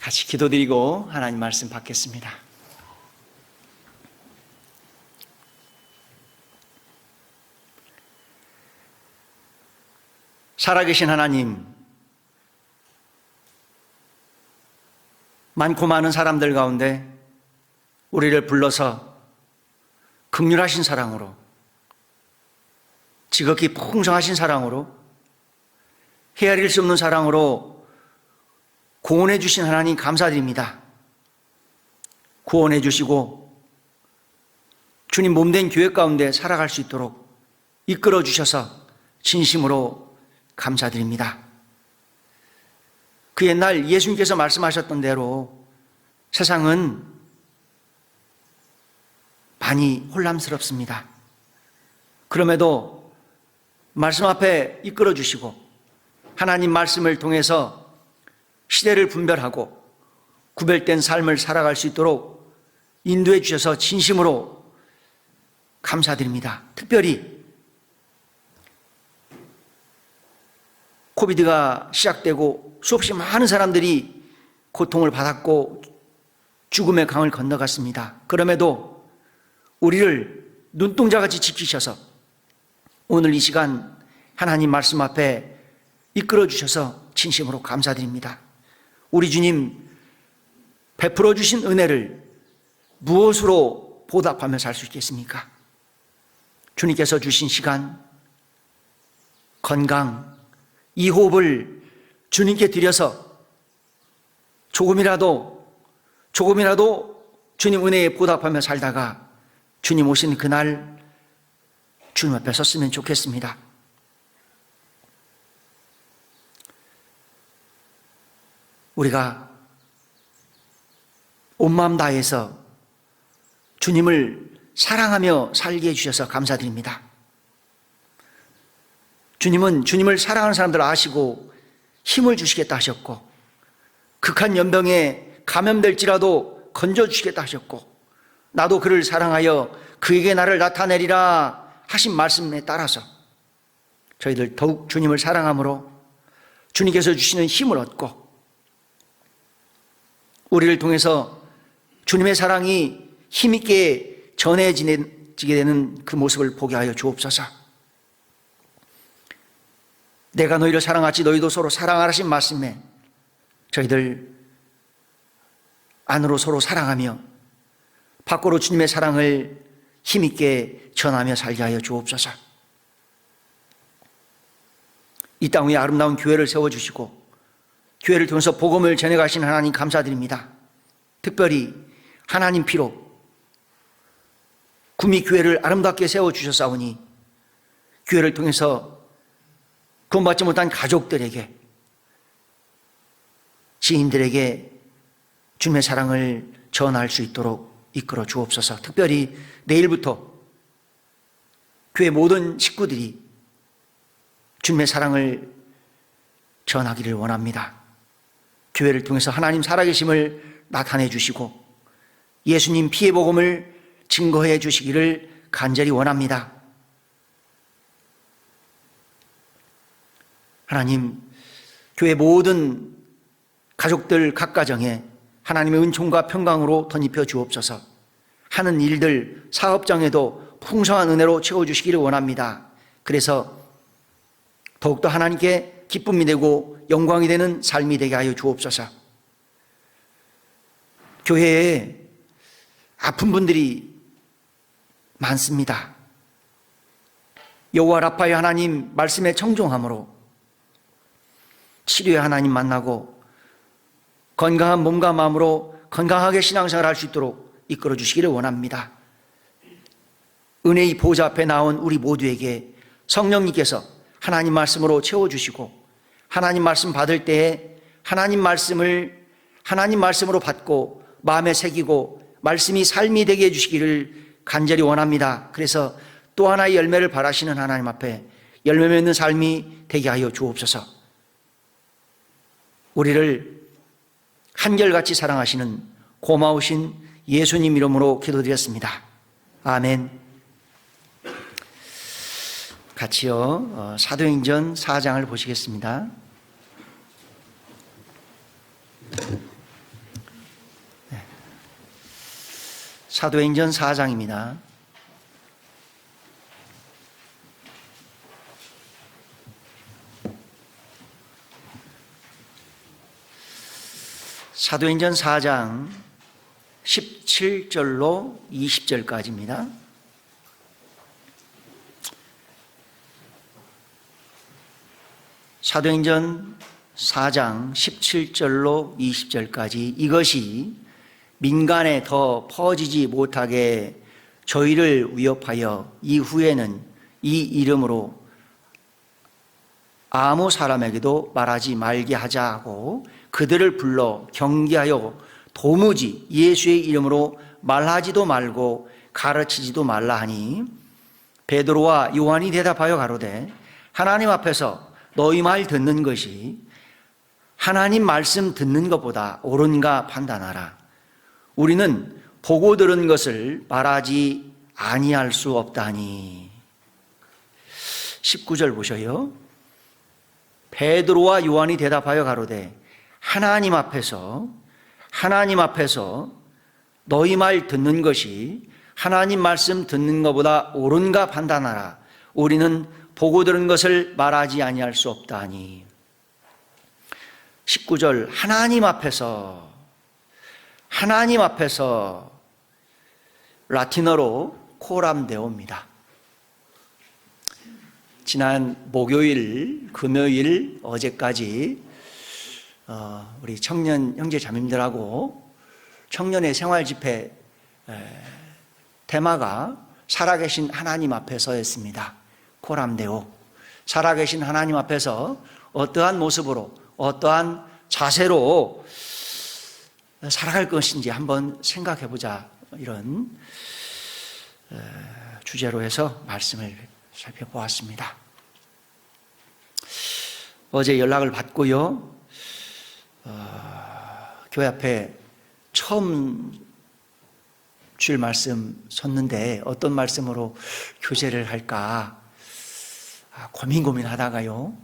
같이 기도드리고 하나님 말씀 받겠습니다. 살아계신 하나님, 많고 많은 사람들 가운데 우리를 불러서 긍휼하신 사랑으로, 지극히 풍성하신 사랑으로, 헤아릴 수 없는 사랑으로 구원해 주신 하나님 감사드립니다. 구원해 주시고 주님 몸된 교회 가운데 살아갈 수 있도록 이끌어 주셔서 진심으로 감사드립니다. 그 옛날 예수님께서 말씀하셨던 대로 세상은 많이 혼란스럽습니다. 그럼에도 말씀 앞에 이끌어 주시고 하나님 말씀을 통해서 시대를 분별하고 구별된 삶을 살아갈 수 있도록 인도해 주셔서 진심으로 감사드립니다. 특별히 코비드가 시작되고 수없이 많은 사람들이 고통을 받았고 죽음의 강을 건너갔습니다. 그럼에도 우리를 눈동자같이 지키셔서 오늘 이 시간 하나님 말씀 앞에 이끌어 주셔서 진심으로 감사드립니다. 우리 주님 베풀어 주신 은혜를 무엇으로 보답하며 살 수 있겠습니까? 주님께서 주신 시간, 건강, 이 호흡을 주님께 드려서 조금이라도 주님 은혜에 보답하며 살다가 주님 오신 그날 주님 앞에 섰으면 좋겠습니다. 우리가 온 마음 다해서 주님을 사랑하며 살게 해주셔서 감사드립니다. 주님은 주님을 사랑하는 사람들 아시고 힘을 주시겠다 하셨고 극한 연병에 감염될지라도 건져주시겠다 하셨고 나도 그를 사랑하여 그에게 나를 나타내리라 하신 말씀에 따라서 저희들 더욱 주님을 사랑함으로 주님께서 주시는 힘을 얻고 우리를 통해서 주님의 사랑이 힘있게 전해지게 되는 그 모습을 보게 하여 주옵소서. 내가 너희를 사랑하지 너희도 서로 사랑하라신 말씀에 저희들 안으로 서로 사랑하며 밖으로 주님의 사랑을 힘있게 전하며 살게 하여 주옵소서. 이 땅 위에 아름다운 교회를 세워주시고 교회를 통해서 복음을 전해가신 하나님 감사드립니다. 특별히 하나님 피로 구미 교회를 아름답게 세워주셨사오니 교회를 통해서 구원받지 못한 가족들에게 지인들에게 주님의 사랑을 전할 수 있도록 이끌어 주옵소서. 특별히 내일부터 교회 모든 식구들이 주님의 사랑을 전하기를 원합니다. 교회를 통해서 하나님 살아계심을 나타내 주시고 예수님 피의 복음을 증거해 주시기를 간절히 원합니다. 하나님, 교회 모든 가족들 각 가정에 하나님의 은총과 평강으로 덧입혀 주옵소서. 하는 일들, 사업장에도 풍성한 은혜로 채워주시기를 원합니다. 그래서 더욱더 하나님께 기쁨이 되고 영광이 되는 삶이 되게 하여 주옵소서. 교회에 아픈 분들이 많습니다. 여호와 라파의 하나님 말씀에 청종함으로 치료의 하나님 만나고 건강한 몸과 마음으로 건강하게 신앙생활을 할 수 있도록 이끌어 주시기를 원합니다. 은혜의 보좌 앞에 나온 우리 모두에게 성령님께서 하나님 말씀으로 채워주시고 하나님 말씀 받을 때에 하나님 말씀으로 받고 마음에 새기고 말씀이 삶이 되게 해주시기를 간절히 원합니다. 그래서 또 하나의 열매를 바라시는 하나님 앞에 열매 맺는 삶이 되게 하여 주옵소서. 우리를 한결같이 사랑하시는 고마우신 예수님 이름으로 기도드렸습니다. 아멘. 같이요, 사도행전 4장을 보시겠습니다. 사도행전 4장입니다. 사도행전 4장 17절로 20절까지입니다. 사도행전 4장 17절로 20절까지 이것이 민간에 더 퍼지지 못하게 저희를 위협하여 이후에는 이 이름으로 아무 사람에게도 말하지 말게 하자 하고 그들을 불러 경계하여 도무지 예수의 이름으로 말하지도 말고 가르치지도 말라 하니 베드로와 요한이 대답하여 가로되 하나님 앞에서 너희 말 듣는 것이 하나님 말씀 듣는 것보다 옳은가 판단하라. 우리는 보고 들은 것을 말하지 아니할 수 없다니. 19절 보셔요. 베드로와 요한이 대답하여 가로되 하나님 앞에서 너희 말 듣는 것이 하나님 말씀 듣는 것보다 옳은가 판단하라. 우리는 보고 들은 것을 말하지 아니할 수 없다니. 19절 하나님 앞에서 라틴어로 코람데오입니다. 지난 목요일, 금요일, 어제까지 우리 청년 형제 자매님들하고 청년의 생활 집회 테마가 살아계신 하나님 앞에서였습니다. 코람데오. 살아계신 하나님 앞에서 어떠한 모습으로, 어떠한 자세로 살아갈 것인지 한번 생각해보자, 이런 주제로 해서 말씀을 살펴보았습니다. 어제 연락을 받고요, 교회 앞에 처음 주일 말씀 섰는데 어떤 말씀으로 교제를 할까 고민하다가요,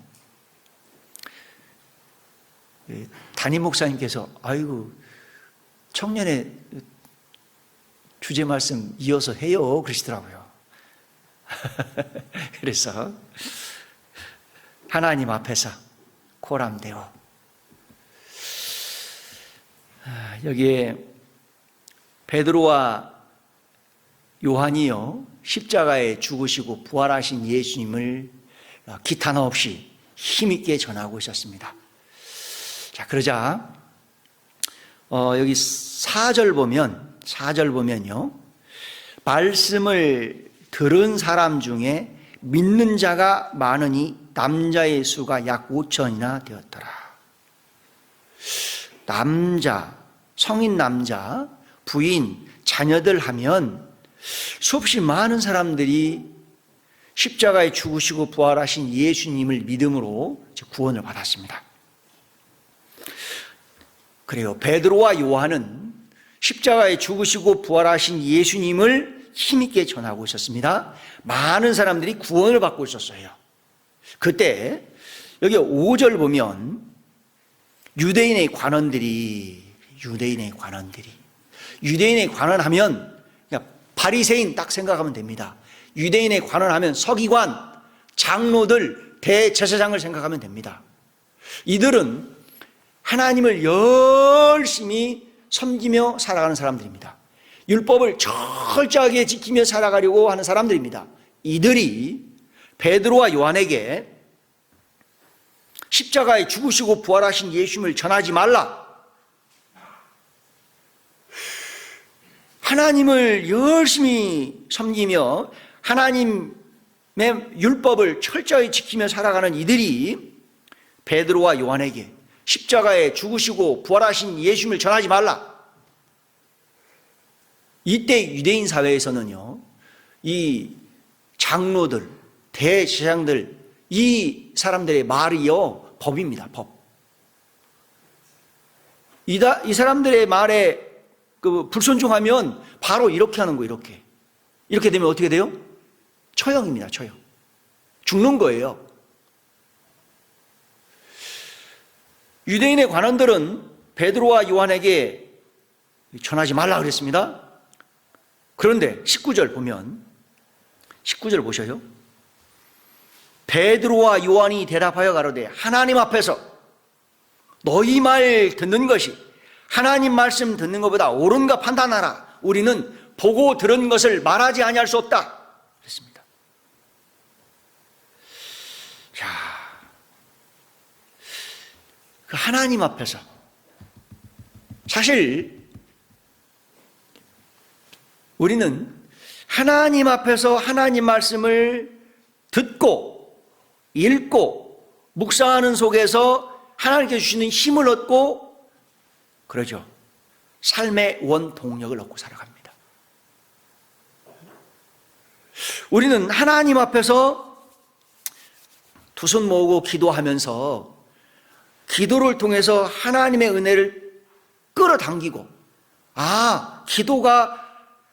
담임 목사님께서 아이고 청년의 주제 말씀 이어서 해요 그러시더라고요. 그래서 하나님 앞에서 코람데오. 여기에 베드로와 요한이요 십자가에 죽으시고 부활하신 예수님을 기탄 없이 힘있게 전하고 있었습니다. 자, 그러자 여기 4절 보면요, 말씀을 들은 사람 중에 믿는 자가 많으니 남자의 수가 약 5천이나 되었더라. 남자, 성인 남자, 부인, 자녀들 하면 수없이 많은 사람들이 십자가에 죽으시고 부활하신 예수님을 믿음으로 구원을 받았습니다. 그래요. 베드로와 요한은 십자가에 죽으시고 부활하신 예수님을 힘있게 전하고 있었습니다. 많은 사람들이 구원을 받고 있었어요. 그때 여기 5절 보면 유대인의 관원하면 그냥 바리새인 딱 생각하면 됩니다. 유대인의 관원하면 서기관, 장로들, 대제사장을 생각하면 됩니다. 이들은 하나님을 열심히 섬기며 살아가는 사람들입니다. 율법을 철저하게 지키며 살아가려고 하는 사람들입니다. 이들이 베드로와 요한에게 십자가에 죽으시고 부활하신 예수님을 전하지 말라, 하나님을 열심히 섬기며 하나님의 율법을 철저히 지키며 살아가는 이들이 베드로와 요한에게 십자가에 죽으시고 부활하신 예수님을 전하지 말라. 이때 유대인 사회에서는요, 이 장로들, 대제사장들, 이 사람들의 말이요 법입니다. 법. 이 사람들의 말에 불순종하면 바로 이렇게 하는 거예요. 이렇게 되면 어떻게 돼요? 처형입니다. 처형. 죽는 거예요. 유대인의 관원들은 베드로와 요한에게 전하지 말라 그랬습니다. 그런데 19절 보면, 19절 보셔요. 베드로와 요한이 대답하여 가로되 하나님 앞에서 너희 말 듣는 것이 하나님 말씀 듣는 것보다 옳은가 판단하라. 우리는 보고 들은 것을 말하지 아니할 수 없다. 그랬습니다. 자, 그 하나님 앞에서 사실 우리는 하나님 앞에서 하나님 말씀을 듣고 읽고 묵상하는 속에서 하나님께 주시는 힘을 얻고 그러죠. 삶의 원동력을 얻고 살아갑니다. 우리는 하나님 앞에서 두 손 모으고 기도하면서 기도를 통해서 하나님의 은혜를 끌어당기고, 아, 기도가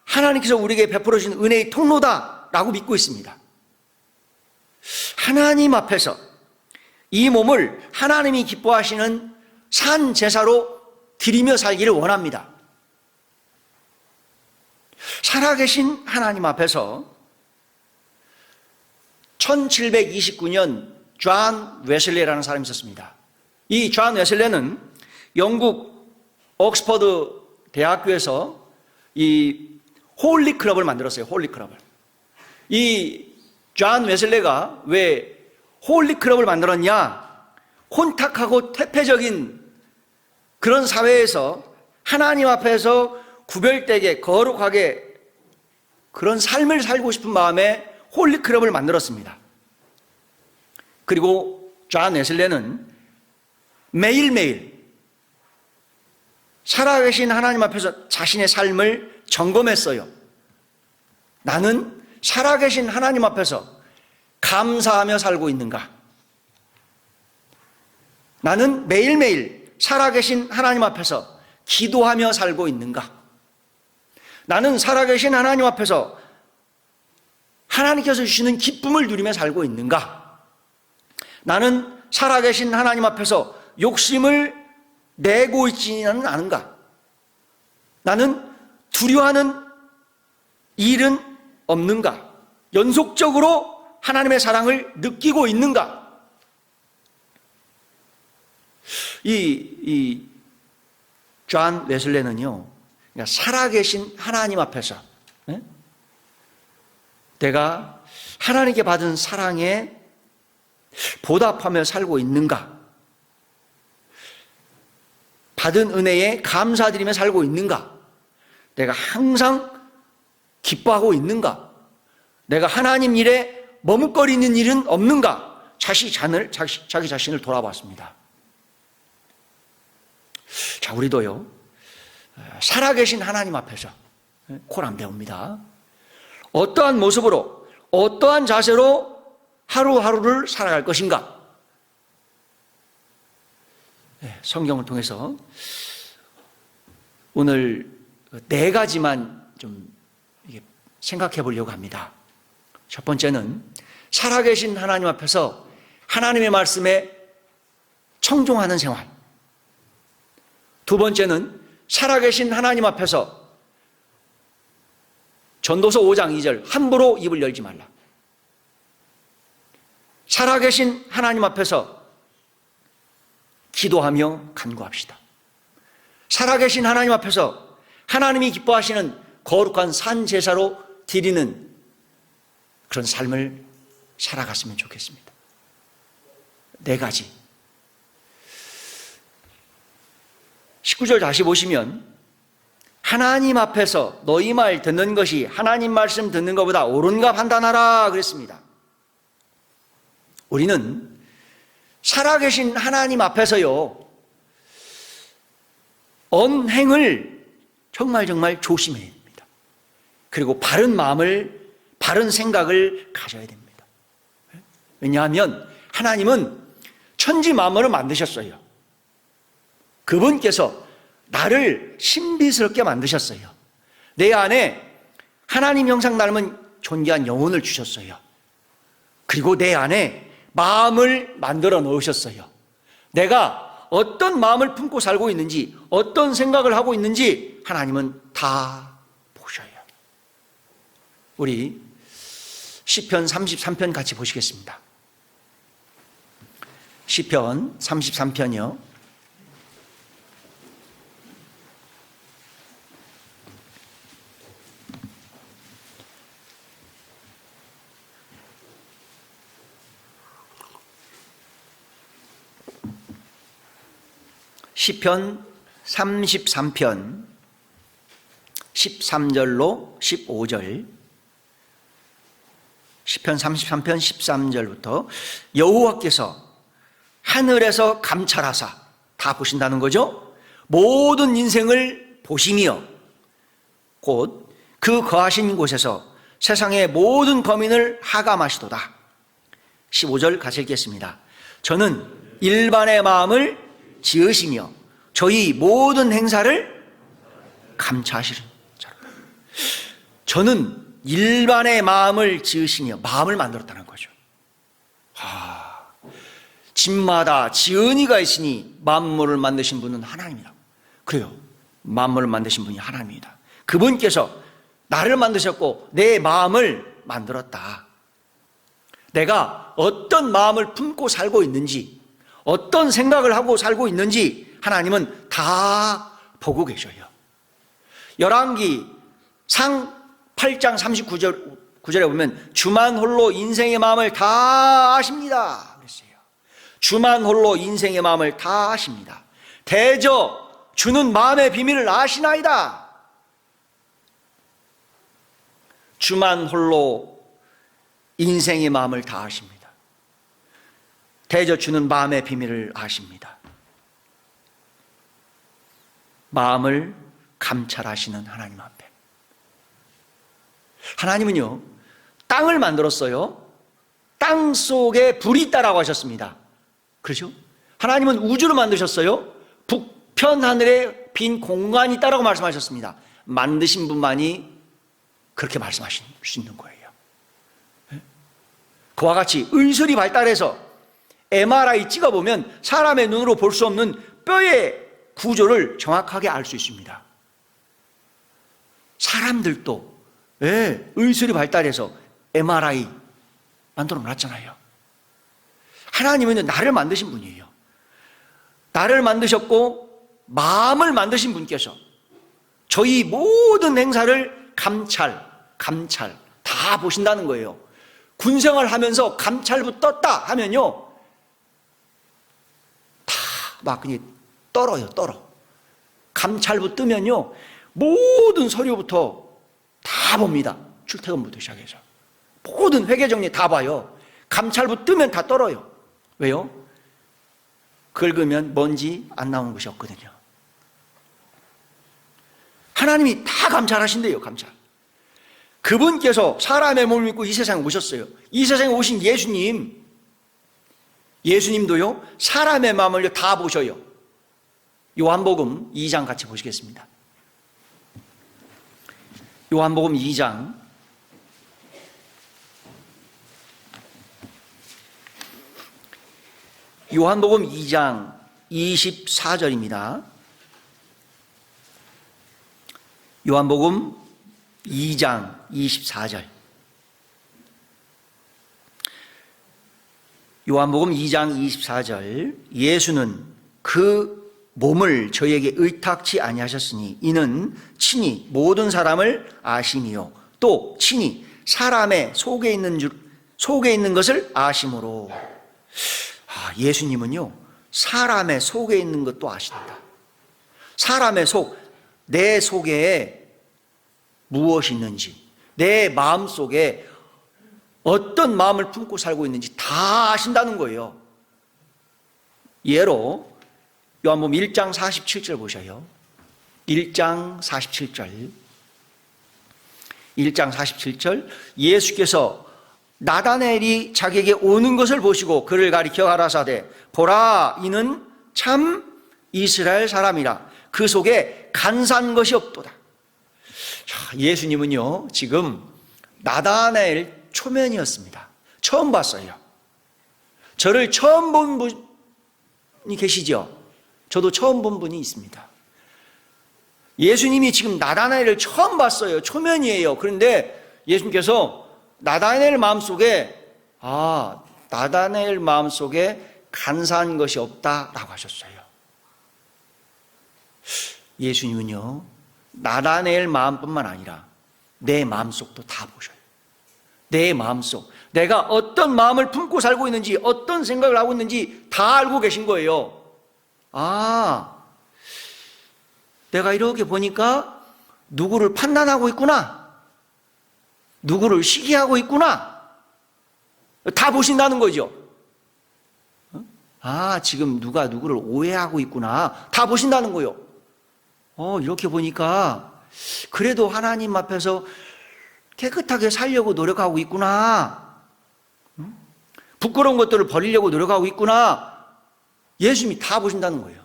하나님께서 우리에게 베풀어 주신 은혜의 통로다라고 믿고 있습니다. 하나님 앞에서 이 몸을 하나님이 기뻐하시는 산 제사로 드리며 살기를 원합니다. 살아계신 하나님 앞에서 1729년 존 웨슬레라는 사람이 있었습니다. 이 존 웨슬레는 영국 옥스퍼드 대학교에서 이 홀리 클럽을 만들었어요. 홀리 클럽을. 이 존 웨슬레가 왜 홀리 클럽을 만들었냐? 혼탁하고 퇴폐적인 그런 사회에서 하나님 앞에서 구별되게 거룩하게 그런 삶을 살고 싶은 마음에 홀리 클럽을 만들었습니다. 그리고 존 웨슬레는 매일매일 살아계신 하나님 앞에서 자신의 삶을 점검했어요. 나는 살아계신 하나님 앞에서 감사하며 살고 있는가? 나는 매일매일 살아계신 하나님 앞에서 기도하며 살고 있는가? 나는 살아계신 하나님 앞에서 하나님께서 주시는 기쁨을 누리며 살고 있는가? 나는 살아계신 하나님 앞에서 욕심을 내고 있지는 않은가? 나는 두려워하는 일은 없는가? 연속적으로 하나님의 사랑을 느끼고 있는가? 이 존 웨슬레는요, 그러니까 살아계신 하나님 앞에서 내가 하나님께 받은 사랑에 보답하며 살고 있는가? 받은 은혜에 감사드리며 살고 있는가? 내가 항상 기뻐하고 있는가? 내가 하나님 일에 머뭇거리는 일은 없는가? 자기 자신을 돌아봤습니다. 자, 우리도요, 살아계신 하나님 앞에서 코란 배웁니다. 어떠한 모습으로, 어떠한 자세로 하루하루를 살아갈 것인가? 성경을 통해서 오늘 네 가지만 좀 생각해 보려고 합니다. 첫 번째는 살아계신 하나님 앞에서 하나님의 말씀에 청종하는 생활. 두 번째는 살아계신 하나님 앞에서 전도서 5장 2절 함부로 입을 열지 말라. 살아계신 하나님 앞에서 기도하며 간구합시다. 살아계신 하나님 앞에서 하나님이 기뻐하시는 거룩한 산 제사로 드리는 그런 삶을 살아갔으면 좋겠습니다. 네 가지. 19절 다시 보시면 하나님 앞에서 너희 말 듣는 것이 하나님 말씀 듣는 것보다 옳은가 판단하라 그랬습니다. 우리는 살아계신 하나님 앞에서요, 언행을 정말 조심해야 됩니다. 그리고 바른 마음을, 바른 생각을 가져야 됩니다. 왜냐하면 하나님은 천지 만물을 만드셨어요. 그분께서 나를 신비스럽게 만드셨어요. 내 안에 하나님 형상 닮은 존귀한 영혼을 주셨어요. 그리고 내 안에 마음을 만들어 놓으셨어요. 내가 어떤 마음을 품고 살고 있는지, 어떤 생각을 하고 있는지 하나님은 다 보셔요. 우리 시편 33편 같이 보시겠습니다. 시편 33편이요. 시편 33편 13절로 15절, 시편 33편 13절부터 여호와께서 하늘에서 감찰하사, 다 보신다는 거죠. 모든 인생을 보시며 곧 그 거하신 곳에서 세상의 모든 범인을 하감하시도다. 15절 같이 읽겠습니다. 저는 일반의 마음을 지으시며 저희 모든 행사를 감찰하시는 자라. 저는 일반의 마음을 지으시며, 마음을 만들었다는 거죠. 집마다 지은이가 있으니 만물을 만드신 분은 하나님이다. 그래요. 만물을 만드신 분이 하나님이다. 그분께서 나를 만드셨고 내 마음을 만들었다. 내가 어떤 마음을 품고 살고 있는지, 어떤 생각을 하고 살고 있는지 하나님은 다 보고 계셔요. 열왕기 상 8장 39절에 보면 주만 홀로 인생의 마음을 다 아십니다 그랬어요. 주만 홀로 인생의 마음을 다 아십니다. 대저 주는 마음의 비밀을 아시나이다. 주만 홀로 인생의 마음을 다 아십니다. 대저 주는 마음의 비밀을 아십니다. 마음을 감찰하시는 하나님 앞에, 하나님은요 땅을 만들었어요. 땅 속에 불이 있다라고 하셨습니다. 그렇죠? 하나님은 우주를 만드셨어요. 북편 하늘에 빈 공간이 있다라고 말씀하셨습니다. 만드신 분만이 그렇게 말씀하실 수 있는 거예요. 그와 같이 의술이 발달해서 MRI 찍어보면 사람의 눈으로 볼 수 없는 뼈의 구조를 정확하게 알 수 있습니다. 사람들도 의술이 발달해서 MRI 만들어 놨잖아요. 하나님은 나를 만드신 분이에요. 나를 만드셨고 마음을 만드신 분께서 저희 모든 행사를 감찰 다 보신다는 거예요. 군생활 하면서 감찰부 떴다 하면요 다 막 그냥 떨어요. 감찰부 뜨면요 모든 서류부터 다 봅니다. 출퇴근부터 시작해서 모든 회계정리 다 봐요. 감찰부 뜨면 다 떨어요. 왜요? 긁으면 먼지 안 나오는 것이 없거든요. 하나님이 다 감찰하신대요. 감찰. 그분께서 사람의 몸을 입고 이 세상에 오셨어요. 이 세상에 오신 예수님도요 사람의 마음을 다 보셔요. 요한복음 2장 같이 보시겠습니다. 요한복음 2장 24절입니다. 요한복음 2장 24절. 요한복음 2장 24절. 예수는 그 몸을 저희에게 의탁치 아니하셨으니 이는 친히 모든 사람을 아심이요 또 친히 사람의 속에 있는 것을 아심으로. 예수님은요 사람의 속에 있는 것도 아신다. 사람의 속, 내 속에 무엇이 있는지, 내 마음 속에 어떤 마음을 품고 살고 있는지 다 아신다는 거예요. 예로 요한복음 1장 47절 보셔요. 1장 47절. 1장 47절. 예수께서 나다나엘이 자기에게 오는 것을 보시고 그를 가리켜 가라사대 보라 이는 참 이스라엘 사람이라 그 속에 간사한 것이 없도다. 예수님은요 지금 나다나엘 초면이었습니다. 처음 봤어요. 저를 처음 본 분이 계시죠? 저도 처음 본 분이 있습니다. 예수님이 지금 나다나엘을 처음 봤어요. 초면이에요. 그런데 예수님께서 나다나엘 마음속에 간사한 것이 없다라고 하셨어요. 예수님은요, 나다나엘 마음뿐만 아니라 내 마음속도 다 보셔요. 내 마음속, 내가 어떤 마음을 품고 살고 있는지, 어떤 생각을 하고 있는지 다 알고 계신 거예요. 내가 이렇게 보니까 누구를 판단하고 있구나, 누구를 시기하고 있구나, 다 보신다는 거죠. 지금 누가 누구를 오해하고 있구나, 다 보신다는 거예요. 이렇게 보니까 그래도 하나님 앞에서 깨끗하게 살려고 노력하고 있구나, 부끄러운 것들을 버리려고 노력하고 있구나, 예수님이 다 보신다는 거예요.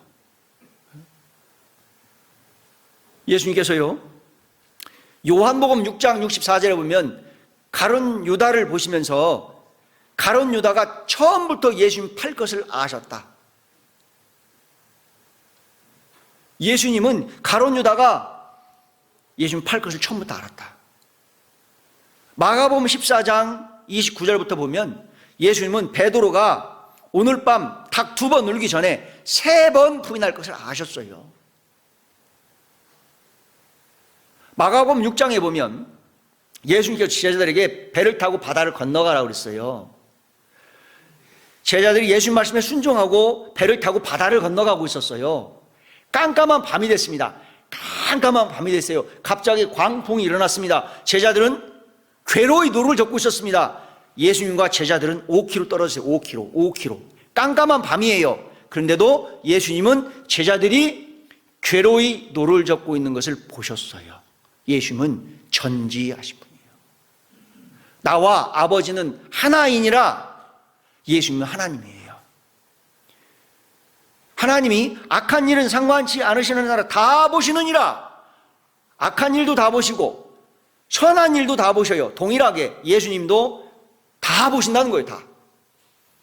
예수님께서요, 요한복음 6장 64절에 보면 가룟 유다를 보시면서 가룟 유다가 처음부터 예수님 팔 것을 아셨다. 예수님은 가룟 유다가 예수님 팔 것을 처음부터 알았다. 마가복음 14장 29절부터 보면 예수님은 베드로가 오늘 밤 닭 2번 울기 전에 3번 부인할 것을 아셨어요. 마가복음 6장에 보면 예수님께서 제자들에게 배를 타고 바다를 건너가라고 그랬어요. 제자들이 예수님 말씀에 순종하고 배를 타고 바다를 건너가고 있었어요. 깜깜한 밤이 됐습니다. 깜깜한 밤이 됐어요. 갑자기 광풍이 일어났습니다. 제자들은 괴로이 노를 젓고 있었습니다. 예수님과 제자들은 5km 떨어졌어요. 5km. 깜깜한 밤이에요. 그런데도 예수님은 제자들이 괴로이 노를 젓고 있는 것을 보셨어요. 예수님은 전지하신 분이에요. 나와 아버지는 하나이니라. 예수님은 하나님이에요. 하나님이 악한 일은 상관치 않으시는 나라 다 보시느니라. 악한 일도 다 보시고 선한 일도 다 보셔요. 동일하게 예수님도 다 보신다는 거예요. 다.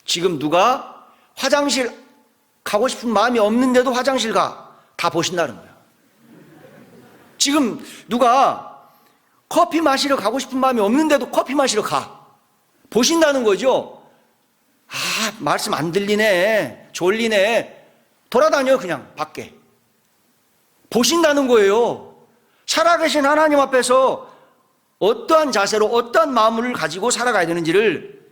지금 누가 화장실 가고 싶은 마음이 없는데도 화장실 가. 다 보신다는 거예요. 지금 누가 커피 마시러 가고 싶은 마음이 없는데도 커피 마시러 가. 보신다는 거죠. 말씀 안 들리네, 졸리네, 돌아다녀 그냥 밖에. 보신다는 거예요. 살아계신 하나님 앞에서 어떠한 자세로 어떠한 마음을 가지고 살아가야 되는지를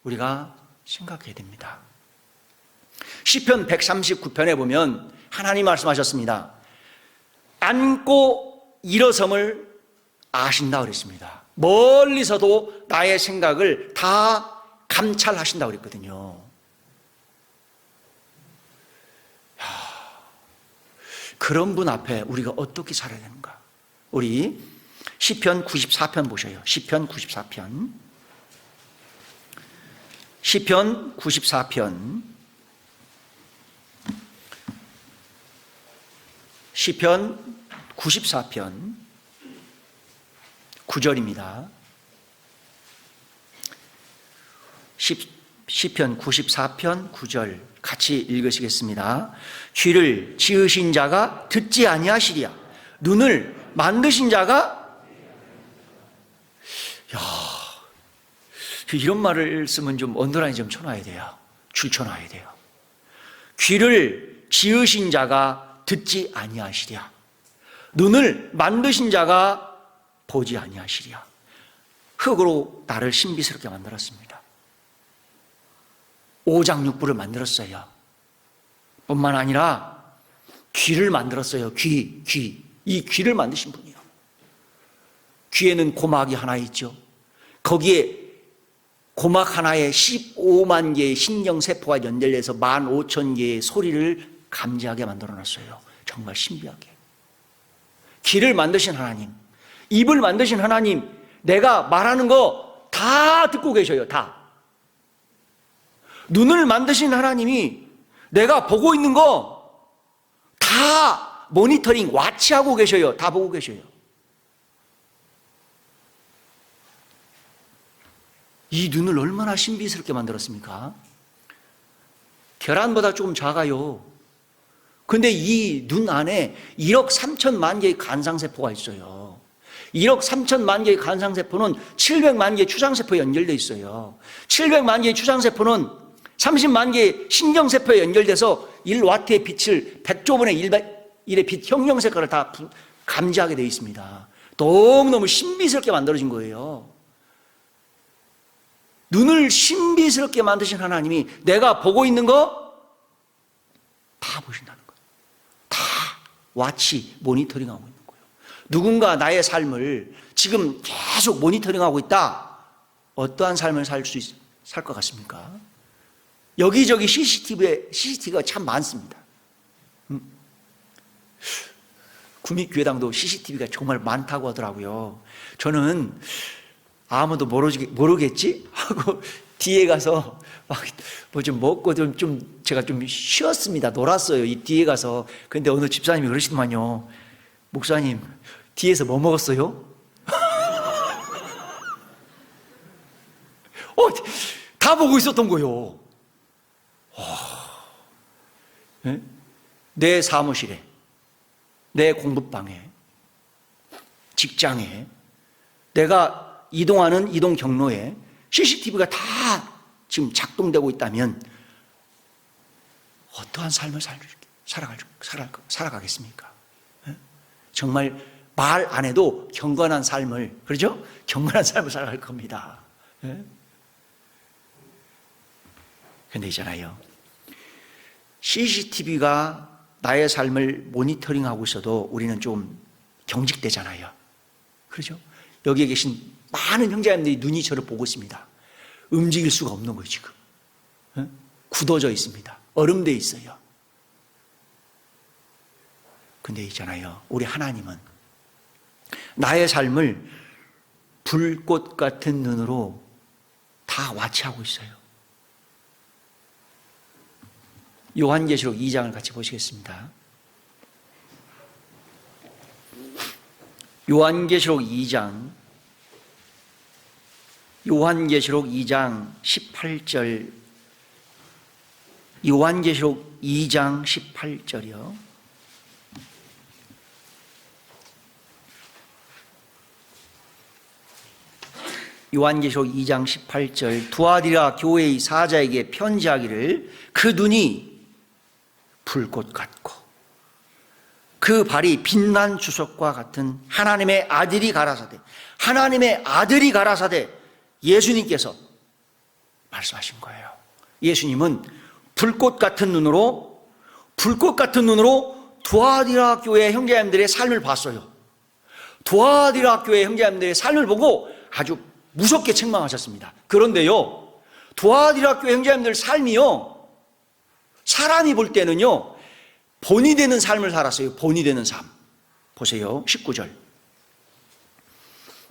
우리가 생각해야 됩니다. 시편 139편에 보면 하나님 말씀하셨습니다. 앉고 일어섬을 아신다 그랬습니다. 멀리서도 나의 생각을 다 감찰하신다 그랬거든요. 그런 분 앞에 우리가 어떻게 살아야 되는가? 우리 시편 94편 보셔요. 시편 94편. 시편 94편. 시편 94편 9절입니다. 시편 94편 9절 같이 읽으시겠습니다. 귀를 지으신 자가 듣지 아니하시리야. 눈을 만드신 자가 이런 말을 쓰면 좀 언더라인 좀 쳐놔야 돼요. 줄 쳐놔야 돼요. 귀를 지으신 자가 듣지 아니하시랴. 눈을 만드신 자가 보지 아니하시랴. 흙으로 나를 신비스럽게 만들었습니다. 오장육부를 만들었어요. 뿐만 아니라 귀를 만들었어요. 귀. 이 귀를 만드신 분이요. 귀에는 고막이 하나 있죠. 거기에 고막 하나에 15만 개의 신경세포가 연결돼서 15,000개의 소리를 감지하게 만들어놨어요. 정말 신비하게. 귀를 만드신 하나님, 입을 만드신 하나님, 내가 말하는 거 다 듣고 계셔요. 다. 눈을 만드신 하나님이 내가 보고 있는 거 다 모니터링, 와치하고 계셔요. 다 보고 계셔요. 이 눈을 얼마나 신비스럽게 만들었습니까? 계란보다 조금 작아요. 근데 이 눈 안에 1억 3천만 개의 간상세포가 있어요. 1억 3천만 개의 간상세포는 700만 개의 추상세포에 연결되어 있어요. 700만 개의 추상세포는 30만 개의 신경세포에 연결돼서 1와트의 빛을 100조분의 1의 빛 형형색깔을 다 감지하게 되어 있습니다. 너무너무 신비스럽게 만들어진 거예요. 눈을 신비스럽게 만드신 하나님이 내가 보고 있는 거 다 보신다는 거예요. 다 와치 모니터링하고 있는 거예요. 누군가 나의 삶을 지금 계속 모니터링하고 있다. 어떠한 삶을 살 것 같습니까? 여기저기 CCTV가 참 많습니다. 구미교회당도 CCTV가 정말 많다고 하더라고요. 저는 아무도 모르겠지? 하고 뒤에 가서 뭐 좀 먹고 제가 좀 쉬었습니다. 놀았어요. 이 뒤에 가서. 근데 어느 집사님이 그러시더만요. 목사님, 뒤에서 뭐 먹었어요? 다 보고 있었던 거예요. 내 사무실에, 내 공부방에, 직장에, 내가 이동하는 이동 경로에 CCTV가 다 지금 작동되고 있다면 어떠한 삶을 살아가겠습니까? 정말 말 안 해도 경건한 삶을, 그렇죠? 경건한 삶을 살아갈 겁니다. 그런데 있잖아요. CCTV가 나의 삶을 모니터링하고 있어도 우리는 좀 경직되잖아요. 그렇죠? 여기에 계신 많은 형제님들이 눈이 저를 보고 있습니다. 움직일 수가 없는 거예요, 지금. 굳어져 있습니다. 얼음되어 있어요. 근데 있잖아요. 우리 하나님은 나의 삶을 불꽃 같은 눈으로 다 와치하고 있어요. 요한계시록 2장을 같이 보시겠습니다. 요한계시록 2장 18절, 요한계시록 2장 18절이요. 요한계시록 2장 18절, 두아디라 교회의 사자에게 편지하기를 그 눈이 불꽃 같고 그 발이 빛난 주석과 같은 하나님의 아들이 가라사대, 하나님의 아들이 가라사대, 예수님께서 말씀하신 거예요. 예수님은 불꽃 같은 눈으로 두아디라 교회 형제님들의 삶을 봤어요. 두아디라 교회 형제님들의 삶을 보고 아주 무섭게 책망하셨습니다. 그런데요, 두아디라 교회 형제님들 삶이요, 사람이 볼 때는요, 본이 되는 삶을 살았어요. 본이 되는 삶. 보세요. 19절.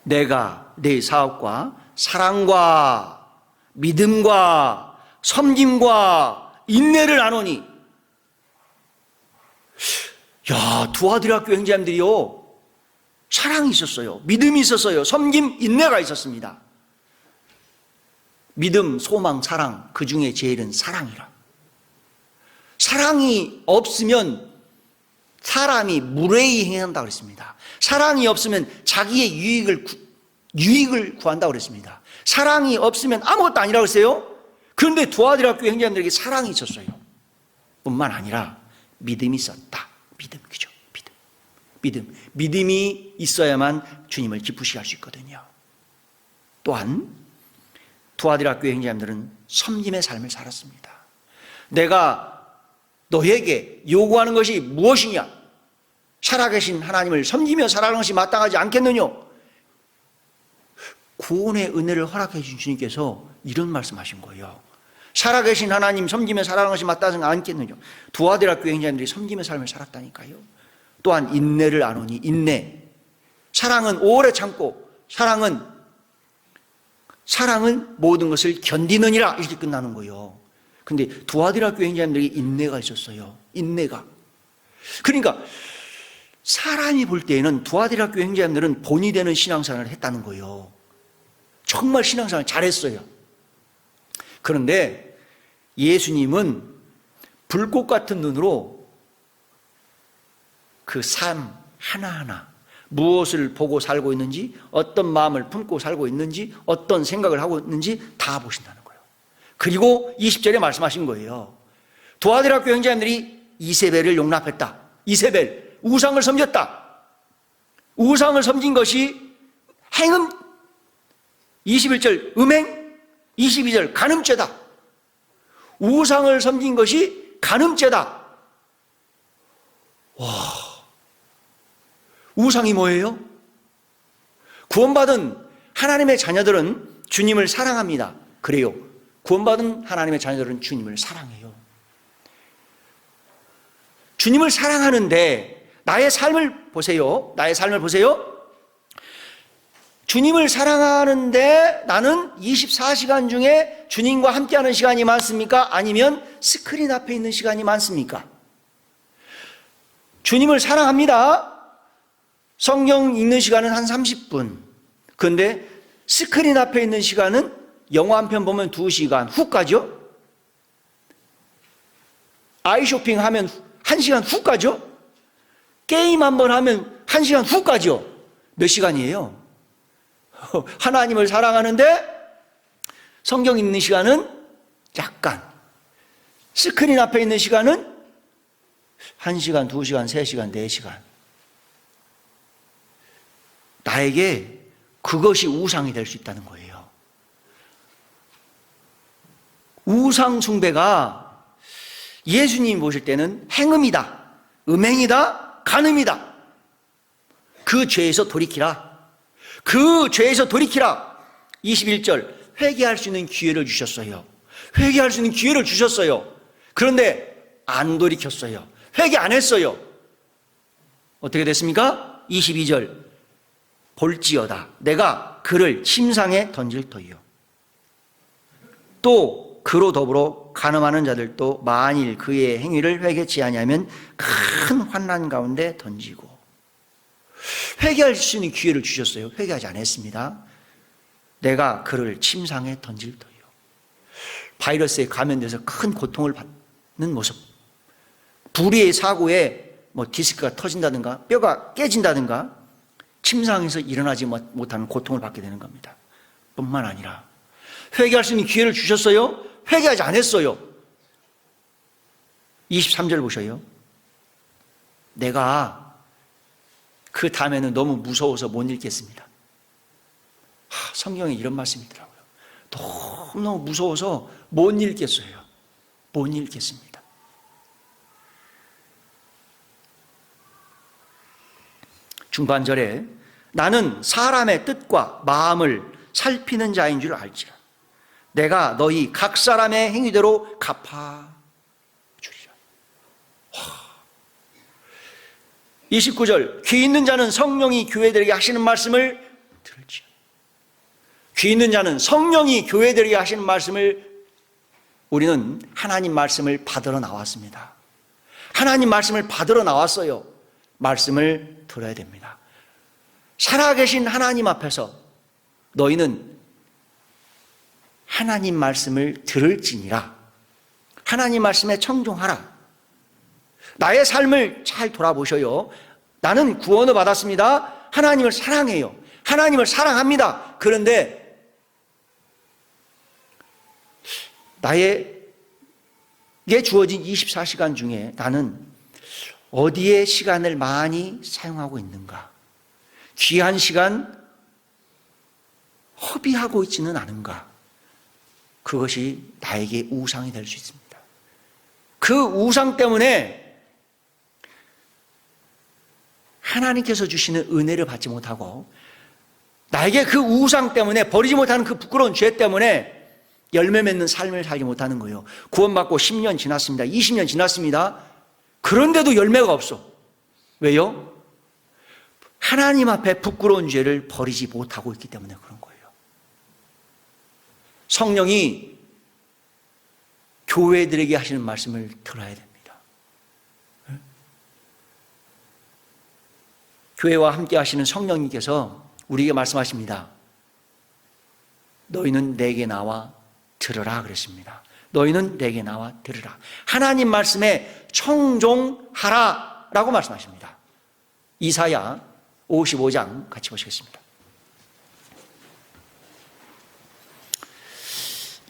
내가 내 사업과 사랑과 믿음과 섬김과 인내를 나누니. 야, 두아디라 교회 형제님들이요, 사랑이 있었어요. 믿음이 있었어요. 섬김, 인내가 있었습니다. 믿음, 소망, 사랑, 그 중에 제일은 사랑이라. 사랑이 없으면 사람이 무례히 행한다고 그랬습니다. 사랑이 없으면 자기의 유익을 구한다고 그랬습니다. 사랑이 없으면 아무것도 아니라고 했어요. 그런데 두아디라 교회 형제님들에게 사랑이 있었어요. 뿐만 아니라 믿음이 있었다. 믿음, 그죠? 믿음이 있어야만 주님을 기쁘시게 할 수 있거든요. 또한 두아디라 교회 형제님들은 섬김의 삶을 살았습니다. 내가 너에게 요구하는 것이 무엇이냐? 살아계신 하나님을 섬기며 살아가는 것이 마땅하지 않겠느냐? 구원의 은혜를 허락해 주신 주님께서 이런 말씀하신 거예요. 살아계신 하나님 섬기며 살아가는 것이 마땅하지 않겠느냐? 두아디라 교회 형제님들이 섬김의 삶을 살았다니까요. 또한 인내를 나누니, 인내. 사랑은 오래 참고, 사랑은 모든 것을 견디느니라, 이렇게 끝나는 거예요. 근데 두아디라 교회 형제님들이 인내가 있었어요. 인내가. 그러니까 사람이 볼 때에는 두아디라 교회 형제님들은 본이 되는 신앙생활을 했다는 거예요. 정말 신앙생활을 잘했어요. 그런데 예수님은 불꽃 같은 눈으로 그 삶 하나하나, 무엇을 보고 살고 있는지, 어떤 마음을 품고 살고 있는지, 어떤 생각을 하고 있는지 다 보신다는 거예요. 그리고 20절에 말씀하신 거예요. 두아디라 교회 형제님들이 이세벨을 용납했다. 이세벨, 우상을 섬겼다. 우상을 섬긴 것이 행음, 21절 음행, 22절 간음죄다. 우상을 섬긴 것이 간음죄다. 와, 우상이 뭐예요? 구원받은 하나님의 자녀들은 주님을 사랑합니다. 그래요. 구원받은 하나님의 자녀들은 주님을 사랑해요. 주님을 사랑하는데 나의 삶을 보세요. 나의 삶을 보세요. 주님을 사랑하는데 나는 24시간 중에 주님과 함께하는 시간이 많습니까? 아니면 스크린 앞에 있는 시간이 많습니까? 주님을 사랑합니다. 성경 읽는 시간은 한 30분. 그런데 스크린 앞에 있는 시간은 영화 한 편 보면 2시간 훅 가죠? 아이쇼핑 하면 1시간 훅 가죠? 게임 한번 하면 1시간 훅 가죠? 몇 시간이에요? 하나님을 사랑하는데 성경 읽는 시간은 약간, 스크린 앞에 있는 시간은 1시간, 2시간, 3시간, 4시간. 나에게 그것이 우상이 될 수 있다는 거예요. 우상 숭배가 예수님이 보실 때는 행음이다, 음행이다, 간음이다. 그 죄에서 돌이키라. 그 죄에서 돌이키라. 21절, 회개할 수 있는 기회를 주셨어요. 회개할 수 있는 기회를 주셨어요. 그런데 안 돌이켰어요. 회개 안 했어요. 어떻게 됐습니까? 22절, 볼지어다 내가 그를 침상에 던질 터이요. 또 그로 더불어 간음하는 자들도 만일 그의 행위를 회개치 아니하면 큰 환난 가운데 던지고. 회개할 수 있는 기회를 주셨어요. 회개하지 않았습니다. 내가 그를 침상에 던질 터이요. 바이러스에 감염돼서 큰 고통을 받는 모습, 불의의 사고에 디스크가 터진다든가 뼈가 깨진다든가 침상에서 일어나지 못하는 고통을 받게 되는 겁니다. 뿐만 아니라 회개할 수 있는 기회를 주셨어요. 회개하지 않았어요. 23절 보셔요. 내가 그 다음에는 너무 무서워서 못 읽겠습니다. 성경에 이런 말씀이 있더라고요. 너무너무 무서워서 못 읽겠어요. 못 읽겠습니다. 중반절에 나는 사람의 뜻과 마음을 살피는 자인 줄 알지라. 내가 너희 각 사람의 행위대로 갚아주리라. 29절, 귀 있는 자는 성령이 교회들에게 하시는 말씀을 들을지어다. 귀 있는 자는 성령이 교회들에게 하시는 말씀을, 우리는 하나님 말씀을 받으러 나왔습니다. 하나님 말씀을 받으러 나왔어요. 말씀을 들어야 됩니다. 살아계신 하나님 앞에서 너희는 하나님 말씀을 들을지니라. 하나님 말씀에 청종하라. 나의 삶을 잘 돌아보셔요. 나는 구원을 받았습니다. 하나님을 사랑해요. 하나님을 사랑합니다. 그런데 나에게 주어진 24시간 중에 나는 어디에 시간을 많이 사용하고 있는가? 귀한 시간 허비하고 있지는 않은가? 그것이 나에게 우상이 될 수 있습니다. 그 우상 때문에 하나님께서 주시는 은혜를 받지 못하고, 나에게 그 우상 때문에 버리지 못하는 그 부끄러운 죄 때문에 열매 맺는 삶을 살지 못하는 거예요. 구원받고 10년 지났습니다. 20년 지났습니다. 그런데도 열매가 없어. 왜요? 하나님 앞에 부끄러운 죄를 버리지 못하고 있기 때문에 그런 거예요. 성령이 교회들에게 하시는 말씀을 들어야 됩니다. 교회와 함께 하시는 성령님께서 우리에게 말씀하십니다. 너희는 내게 나와 들으라 그랬습니다. 너희는 내게 나와 들으라. 하나님 말씀에 청종하라 라고 말씀하십니다. 이사야 55장 같이 보시겠습니다.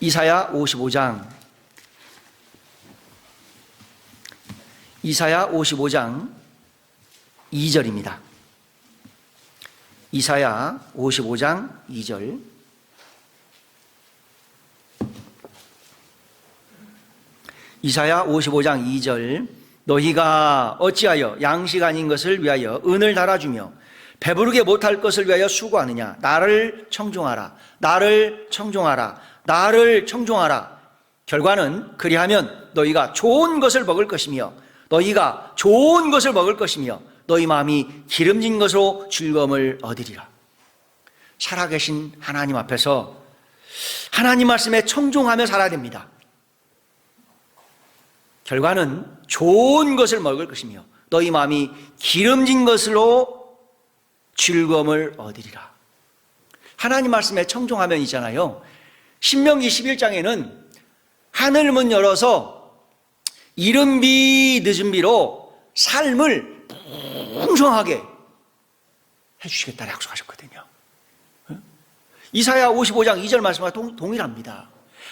이사야 55장 2절입니다. 이사야 55장 2절. 이사야 55장 2절. 너희가 어찌하여 양식 아닌 것을 위하여 은을 달아주며 배부르게 못할 것을 위하여 수고하느냐. 나를 청종하라. 나를 청종하라. 나를 청종하라. 결과는 그리하면 너희가 좋은 것을 먹을 것이며 너희가 좋은 것을 먹을 것이며 너희 마음이 기름진 것으로 즐거움을 얻으리라. 살아계신 하나님 앞에서 하나님 말씀에 청종하며 살아야 됩니다. 결과는 좋은 것을 먹을 것이며 너희 마음이 기름진 것으로 즐거움을 얻으리라. 하나님 말씀에 청종하면 있잖아요. 신명기 11장에는 하늘 문 열어서 이른 비 늦은 비로 삶을 풍성하게 해주시겠다고 약속하셨거든요. 이사야 55장 2절 말씀과 동일합니다.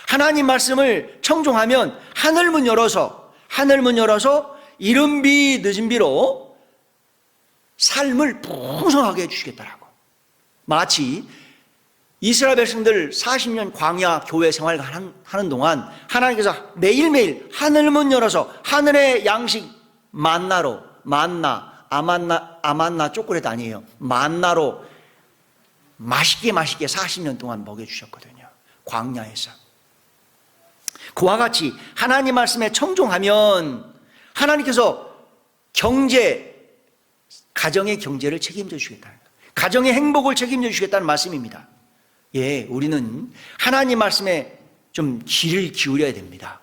하나님 말씀을 청종하면 하늘 문 열어서 이른 비 늦은 비로 삶을 풍성하게 해주시겠다라고. 마치 이스라엘 백성들 40년 광야 교회 생활을 하는 동안 하나님께서 매일매일 하늘 문 열어서 하늘의 양식 만나로, 아만나 초콜릿 아니에요. 만나로 맛있게 40년 동안 먹여주셨거든요. 광야에서. 그와 같이 하나님 말씀에 청종하면 하나님께서 가정의 경제를 책임져 주시겠다는 거예요. 가정의 행복을 책임져 주시겠다는 말씀입니다. 예, 우리는 하나님 말씀에 좀 귀를 기울여야 됩니다.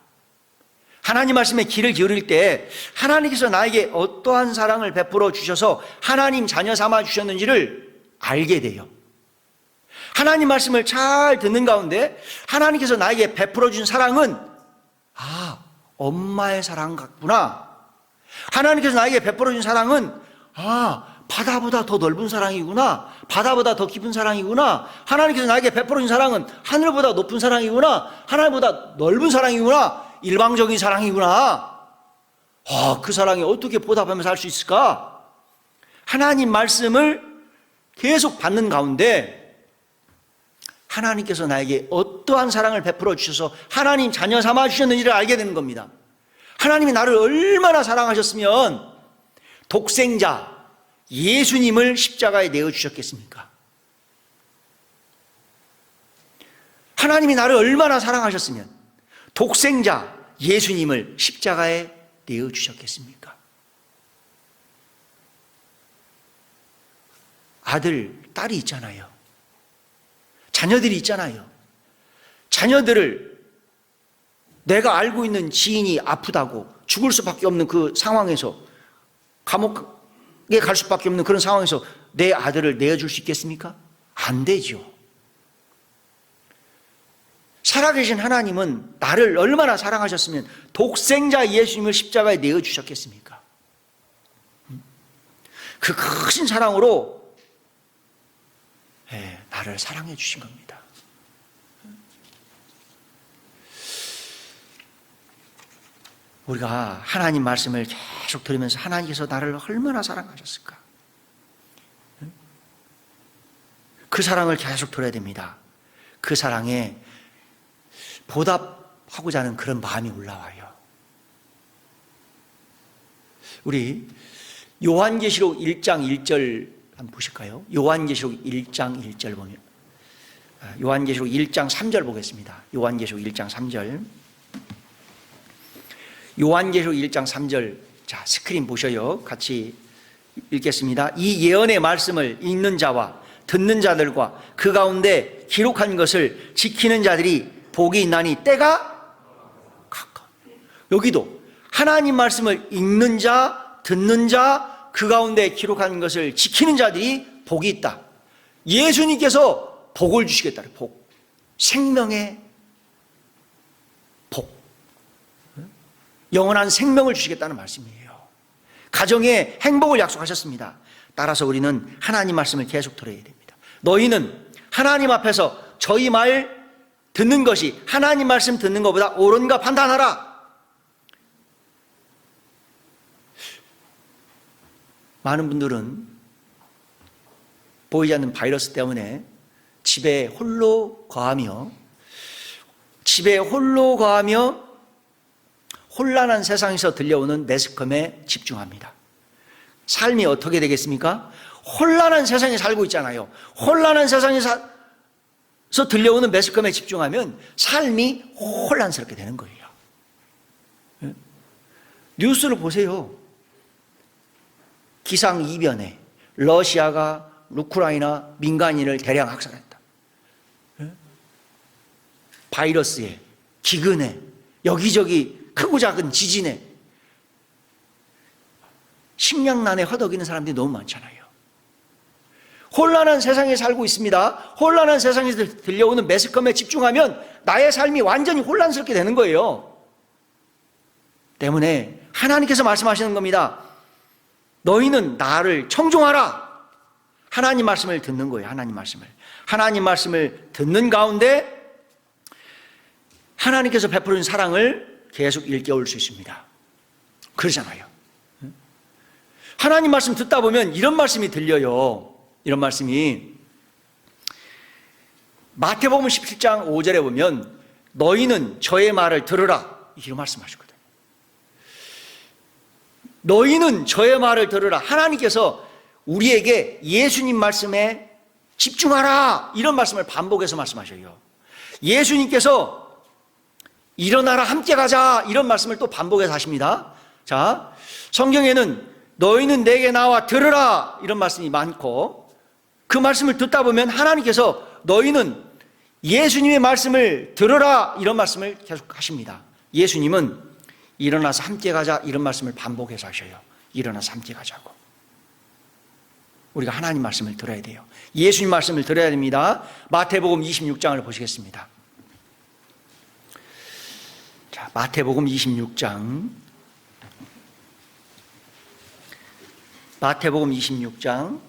하나님 말씀에 귀를 기울일 때 하나님께서 나에게 어떠한 사랑을 베풀어 주셔서 하나님 자녀 삼아 주셨는지를 알게 돼요. 하나님 말씀을 잘 듣는 가운데 하나님께서 나에게 베풀어 준 사랑은 엄마의 사랑 같구나. 하나님께서 나에게 베풀어 준 사랑은 바다보다 더 넓은 사랑이구나. 바다보다 더 깊은 사랑이구나. 하나님께서 나에게 베풀어 준 사랑은 하늘보다 높은 사랑이구나. 하늘보다 넓은 사랑이구나. 일방적인 사랑이구나. 그 사랑에 어떻게 보답하면서 살 수 있을까? 하나님 말씀을 계속 받는 가운데 하나님께서 나에게 어떠한 사랑을 베풀어 주셔서 하나님 자녀 삼아 주셨는지를 알게 되는 겁니다. 하나님이 나를 얼마나 사랑하셨으면 독생자 예수님을 십자가에 내어주셨겠습니까? 하나님이 나를 얼마나 사랑하셨으면 독생자 예수님을 십자가에 내어주셨겠습니까? 아들, 딸이 있잖아요. 자녀들이 있잖아요. 자녀들을 내가 알고 있는 지인이 아프다고 죽을 수밖에 없는 그 상황에서 감옥에 갈 수밖에 없는 그런 상황에서 내 아들을 내어줄 수 있겠습니까? 안 되죠. 살아계신 하나님은 나를 얼마나 사랑하셨으면 독생자 예수님을 십자가에 내어주셨겠습니까? 그 크신 사랑으로 나를 사랑해 주신 겁니다. 우리가 하나님 말씀을 계속 들으면서 하나님께서 나를 얼마나 사랑하셨을까? 그 사랑을 계속 들어야 됩니다. 그 사랑에 보답하고자 하는 그런 마음이 올라와요. 우리 요한계시록 1장 1절 한번 보실까요? 요한계시록 1장 1절 보면 요한계시록 1장 3절 보겠습니다. 요한계시록 1장 3절. 요한계시록 1장 3절. 자, 스크린 보셔요. 같이 읽겠습니다. 이 예언의 말씀을 읽는 자와 듣는 자들과 그 가운데 기록한 것을 지키는 자들이 복이 있나니 때가 가까워. 여기도 하나님 말씀을 읽는 자, 듣는 자, 그 가운데 기록한 것을 지키는 자들이 복이 있다. 예수님께서 복을 주시겠다는 복. 생명의 복. 영원한 생명을 주시겠다는 말씀이에요. 가정의 행복을 약속하셨습니다. 따라서 우리는 하나님 말씀을 계속 들어야 됩니다. 너희는 하나님 앞에서 저희 말 듣는 것이 하나님 말씀 듣는 것보다 옳은가 판단하라. 많은 분들은 보이지 않는 바이러스 때문에 집에 홀로 거하며 혼란한 세상에서 들려오는 매스컴에 집중합니다. 삶이 어떻게 되겠습니까? 혼란한 세상에 살고 있잖아요. 혼란한 세상에서 들려오는 매스컴에 집중하면 삶이 혼란스럽게 되는 거예요. 뉴스를 보세요. 기상이변에 러시아가 우크라이나 민간인을 대량 학살했다. 바이러스에, 기근에, 여기저기 크고 작은 지진에, 식량난에 허덕이는 사람들이 너무 많잖아요. 혼란한 세상에 살고 있습니다. 혼란한 세상에서 들려오는 매스컴에 집중하면 나의 삶이 완전히 혼란스럽게 되는 거예요. 때문에 하나님께서 말씀하시는 겁니다. 너희는 나를 청종하라. 하나님 말씀을 듣는 거예요. 하나님 말씀을 듣는 가운데 하나님께서 베푸는 사랑을 계속 일깨울 수 있습니다. 그러잖아요. 하나님 말씀 듣다 보면 이런 말씀이 들려요. 이런 말씀이 마태복음 17장 5절에 보면 너희는 저의 말을 들으라 이런 말씀하시거든요. 너희는 저의 말을 들으라. 하나님께서 우리에게 예수님 말씀에 집중하라 이런 말씀을 반복해서 말씀하셔요. 예수님께서 일어나라 함께 가자 이런 말씀을 또 반복해서 하십니다. 자, 성경에는 너희는 내게 나와 들으라 이런 말씀이 많고 그 말씀을 듣다 보면 하나님께서 너희는 예수님의 말씀을 들으라 이런 말씀을 계속 하십니다. 예수님은 일어나서 함께 가자 이런 말씀을 반복해서 하셔요. 일어나서 함께 가자고. 우리가 하나님 말씀을 들어야 돼요. 예수님 말씀을 들어야 됩니다. 마태복음 26장을 보시겠습니다. 자, 마태복음 26장. 마태복음 26장.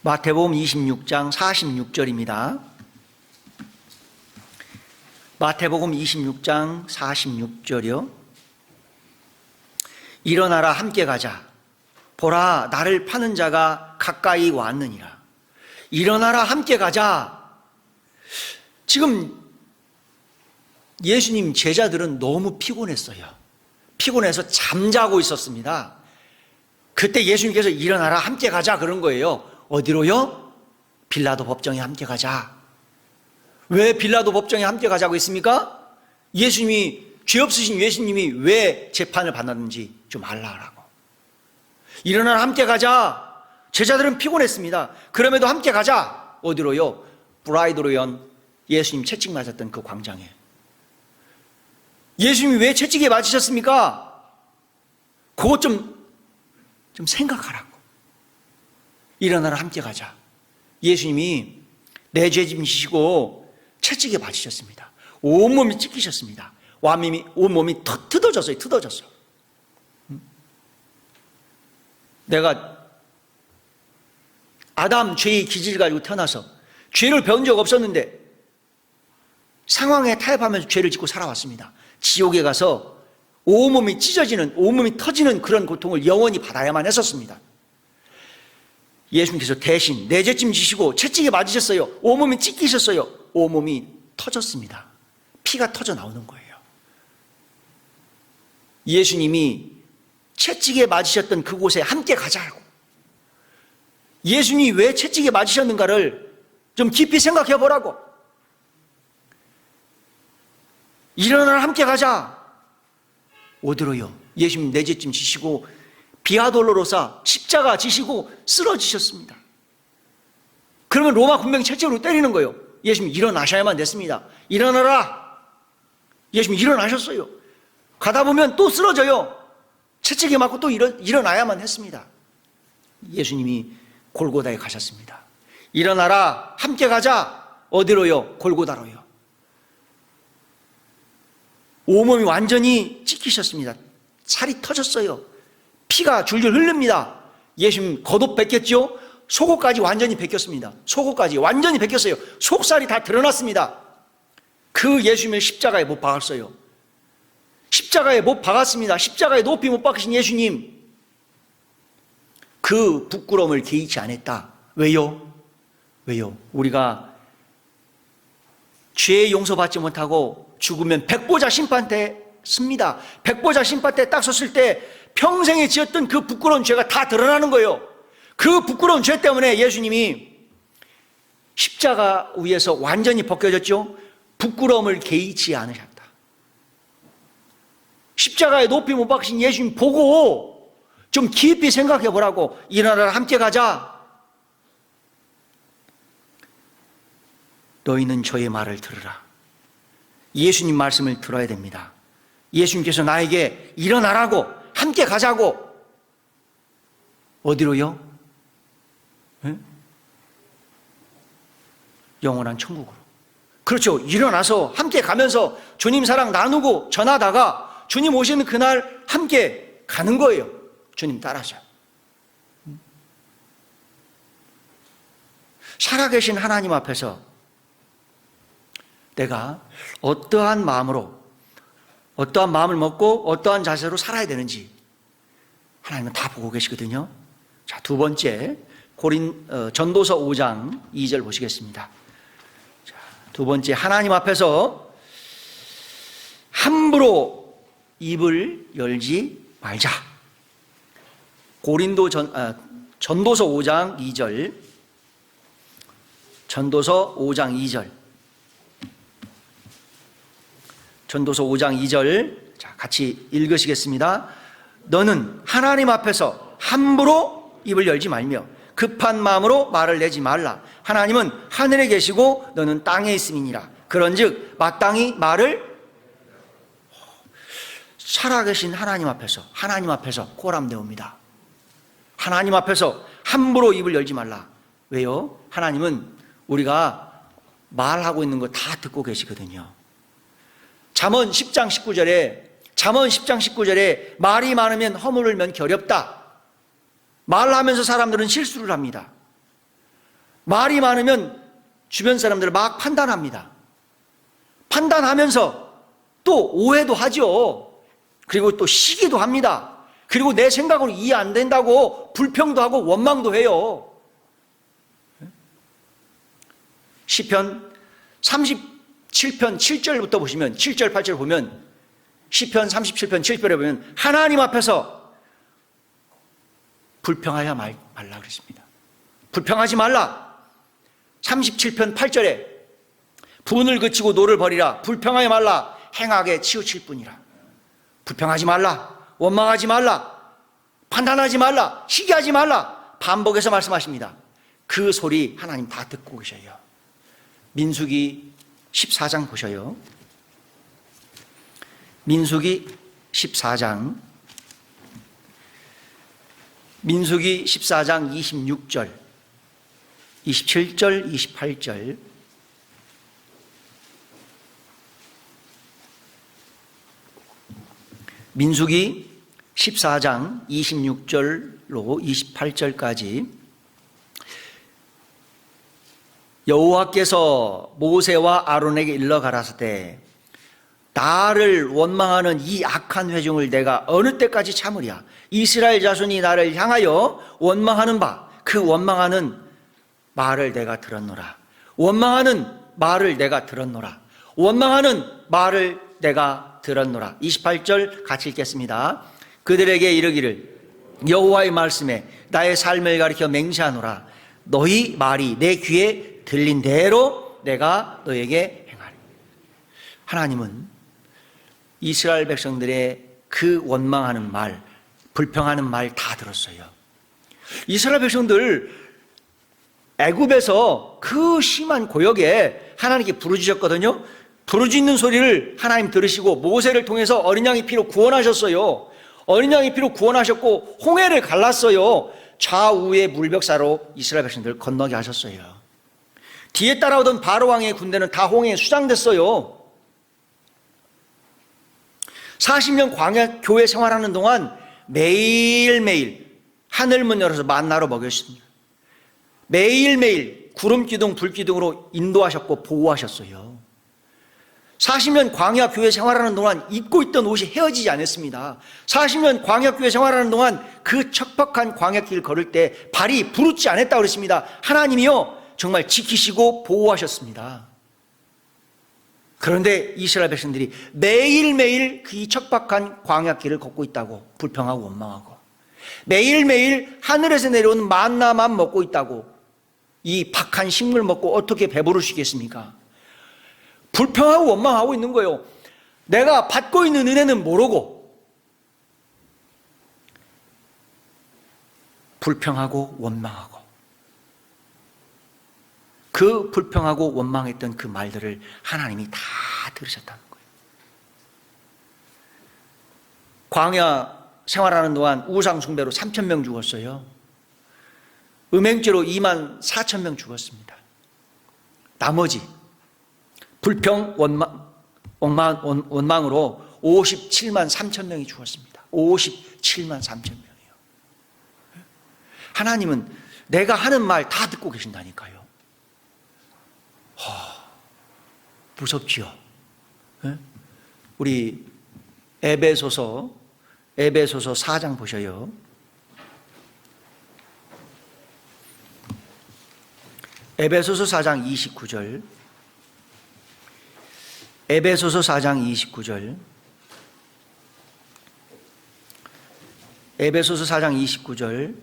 마태복음 26장 46절입니다. 마태복음 26장 46절이요. 일어나라 함께 가자. 보라 나를 파는 자가 가까이 왔느니라. 일어나라 함께 가자. 지금 예수님 제자들은 너무 피곤했어요. 피곤해서 잠자고 있었습니다. 그때 예수님께서 일어나라 함께 가자 그런 거예요. 어디로요? 빌라도 법정에 함께 가자. 왜 빌라도 법정에 함께 가자고 했습니까? 예수님이 죄 없으신 예수님이 왜 재판을 받았는지 좀 알라라고. 일어나라 함께 가자. 제자들은 피곤했습니다. 그럼에도 함께 가자. 어디로요? 브라이드로연 예수님 채찍 맞았던 그 광장에. 예수님이 왜 채찍에 맞으셨습니까? 그것 좀 생각하라고. 일어나라 함께 가자. 예수님이 내 죄 짐 지시고 채찍에 맞으셨습니다. 온몸이 찢기셨습니다. 온몸이 뜯어졌어요. 내가 아담 죄의 기질을 가지고 태어나서 죄를 배운 적 없었는데 상황에 타협하면서 죄를 짓고 살아왔습니다. 지옥에 가서 온몸이 찢어지는, 온몸이 터지는 그런 고통을 영원히 받아야만 했었습니다. 예수님께서 대신 내 죄짐 지시고 채찍에 맞으셨어요. 온몸이 찢기셨어요. 온몸이 터졌습니다. 피가 터져 나오는 거예요. 예수님이 채찍에 맞으셨던 그곳에 함께 가자고. 예수님이 왜 채찍에 맞으셨는가를 좀 깊이 생각해 보라고. 일어나라 함께 가자. 어디로요? 예수님 내 죄짐 지시고 비아돌로로사 십자가 지시고 쓰러지셨습니다. 그러면 로마 군병이 채찍으로 때리는 거예요. 예수님 일어나셔야만 됐습니다. 일어나라. 예수님 일어나셨어요. 가다 보면 또 쓰러져요. 채찍에 맞고 또 일어나야만 했습니다. 예수님이 골고다에 가셨습니다. 일어나라 함께 가자. 어디로요? 골고다로요. 온몸이 완전히 찢기셨습니다. 살이 터졌어요. 피가 줄줄 흐릅니다. 예수님 겉옷 벗겼죠? 속옷까지 완전히 벗겼습니다. 속옷까지 완전히 벗겼어요. 속살이 다 드러났습니다. 그 예수님을 십자가에 못 박았어요. 십자가에 못 박았습니다. 십자가에 높이 못 박으신 예수님, 그 부끄러움을 개의치 않았다. 왜요? 왜요? 우리가 죄의 용서받지 못하고 죽으면 백보자 심판대 씁니다. 백보자 심판대 딱 섰을 때 평생에 지었던 그 부끄러운 죄가 다 드러나는 거예요. 그 부끄러운 죄 때문에 예수님이 십자가 위에서 완전히 벗겨졌죠. 부끄러움을 개의치 않으셨다. 십자가에 높이 못 박으신 예수님 보고 좀 깊이 생각해 보라고. 일어나라, 함께 가자. 너희는 저의 말을 들으라. 예수님 말씀을 들어야 됩니다. 예수님께서 나에게 일어나라고, 함께 가자고. 어디로요? 네? 영원한 천국으로. 그렇죠. 일어나서 함께 가면서 주님 사랑 나누고 전하다가 주님 오시는 그날 함께 가는 거예요. 주님 따라서. 살아계신 하나님 앞에서 내가 어떠한 마음으로, 어떠한 마음을 먹고 어떠한 자세로 살아야 되는지 하나님은 다 보고 계시거든요. 자, 두 번째 전도서 5장 2절 보시겠습니다. 자, 두 번째, 하나님 앞에서 함부로 입을 열지 말자. 전도서 5장 2절. 전도서 5장 2절. 전도서 5장 2절. 자, 같이 읽으시겠습니다. 너는 하나님 앞에서 함부로 입을 열지 말며 급한 마음으로 말을 내지 말라. 하나님은 하늘에 계시고 너는 땅에 있음이니라. 그런즉 마땅히 말을. 살아계신 하나님 앞에서 고람되옵니다. 하나님 앞에서 함부로 입을 열지 말라. 왜요? 하나님은 우리가 말하고 있는 거 다 듣고 계시거든요. 잠언 10장 19절에 말이 많으면 허물면 겨렵다. 말하면서 사람들은 실수를 합니다. 말이 많으면 주변 사람들을 막 판단합니다. 판단하면서 또 오해도 하죠. 그리고 또 시기도 합니다. 그리고 내 생각으로 이해 안 된다고 불평도 하고 원망도 해요. 시편 37편 7절부터 보시면, 7절 8절 보면, 시편 37편 7절에 보면 하나님 앞에서 불평하지 말라 그랬습니다. 불평하지 말라. 37편 8절에 분을 그치고 노를 버리라. 불평하지 말라. 행하게 치우칠 뿐이라. 불평하지 말라. 원망하지 말라. 판단하지 말라. 시기하지 말라. 반복해서 말씀하십니다. 그 소리 하나님 다 듣고 계셔요. 민수기 14장 보셔요. 민수기 14장 26절, 27절, 28절. 민수기 14장 26절로 28절까지 여호와께서 모세와 아론에게 일러 가라사대 나를 원망하는 이 악한 회중을 내가 어느 때까지 참으랴. 이스라엘 자손이 나를 향하여 원망하는 그 원망하는 말을 내가 들었노라. 원망하는 말을 내가 들었노라. 원망하는 말을 내가 들었노라. 28절 같이 읽겠습니다. 그들에게 이르기를 여호와의 말씀에 나의 삶을 가리켜 맹세하노라. 너희 말이 내 귀에 들린 대로 내가 너에게 행하리. 하나님은 이스라엘 백성들의 그 원망하는 말, 불평하는 말 다 들었어요. 이스라엘 백성들 애굽에서 그 심한 고역에 하나님께 부르짖었거든요. 부르짖는 소리를 하나님 들으시고 모세를 통해서 어린 양의 피로 구원하셨어요. 어린 양의 피로 구원하셨고 홍해를 갈랐어요. 좌우의 물벽사로 이스라엘 백성들을 건너게 하셨어요. 뒤에 따라오던 바로 왕의 군대는 다 홍해에 수장됐어요. 40년 광야 교회 생활하는 동안 매일매일 하늘문 열어서 만나로 먹였습니다. 매일매일 구름기둥 불기둥으로 인도하셨고 보호하셨어요. 40년 광야 교회 생활하는 동안 입고 있던 옷이 헤어지지 않았습니다. 40년 광야 교회 생활하는 동안 그 척박한 광야길을 걸을 때 발이 부르지 않았다고 그랬습니다. 하나님이요 정말 지키시고 보호하셨습니다. 그런데 이스라엘 백성들이 매일매일 그 척박한 광야길을 걷고 있다고 불평하고 원망하고, 매일매일 하늘에서 내려오는 만나만 먹고 있다고, 이 박한 식물 먹고 어떻게 배부를 수 있겠습니까? 불평하고 원망하고 있는 거예요. 내가 받고 있는 은혜는 모르고 불평하고 원망하고, 그 불평하고 원망했던 그 말들을 하나님이 다 들으셨다는 거예요. 광야 생활하는 동안 우상 숭배로 3,000명 죽었어요. 음행죄로 24,000명 죽었습니다. 나머지 불평 원망으로 57만 3천 명이 죽었습니다. 57만 3천 명이요. 하나님은 내가 하는 말 다 듣고 계신다니까요. 무섭지요. 우리 에베소서 4장 보셔요. 에베소서 4장 29절. 에베소서 4장 29절. 에베소서 4장 29절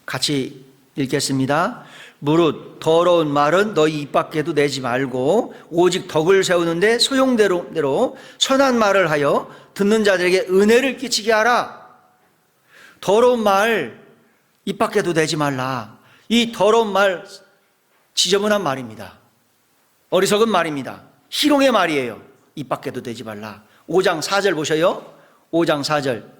같이 읽겠습니다. 무릇 더러운 말은 너희 입 밖에도 내지 말고 오직 덕을 세우는데 소용대로 선한 말을 하여 듣는 자들에게 은혜를 끼치게 하라. 더러운 말 입 밖에도 내지 말라. 이 더러운 말 지저분한 말입니다. 어리석은 말입니다. 희롱의 말이에요. 입 밖에도 내지 말라. 5장 4절 보셔요. 5장 4절.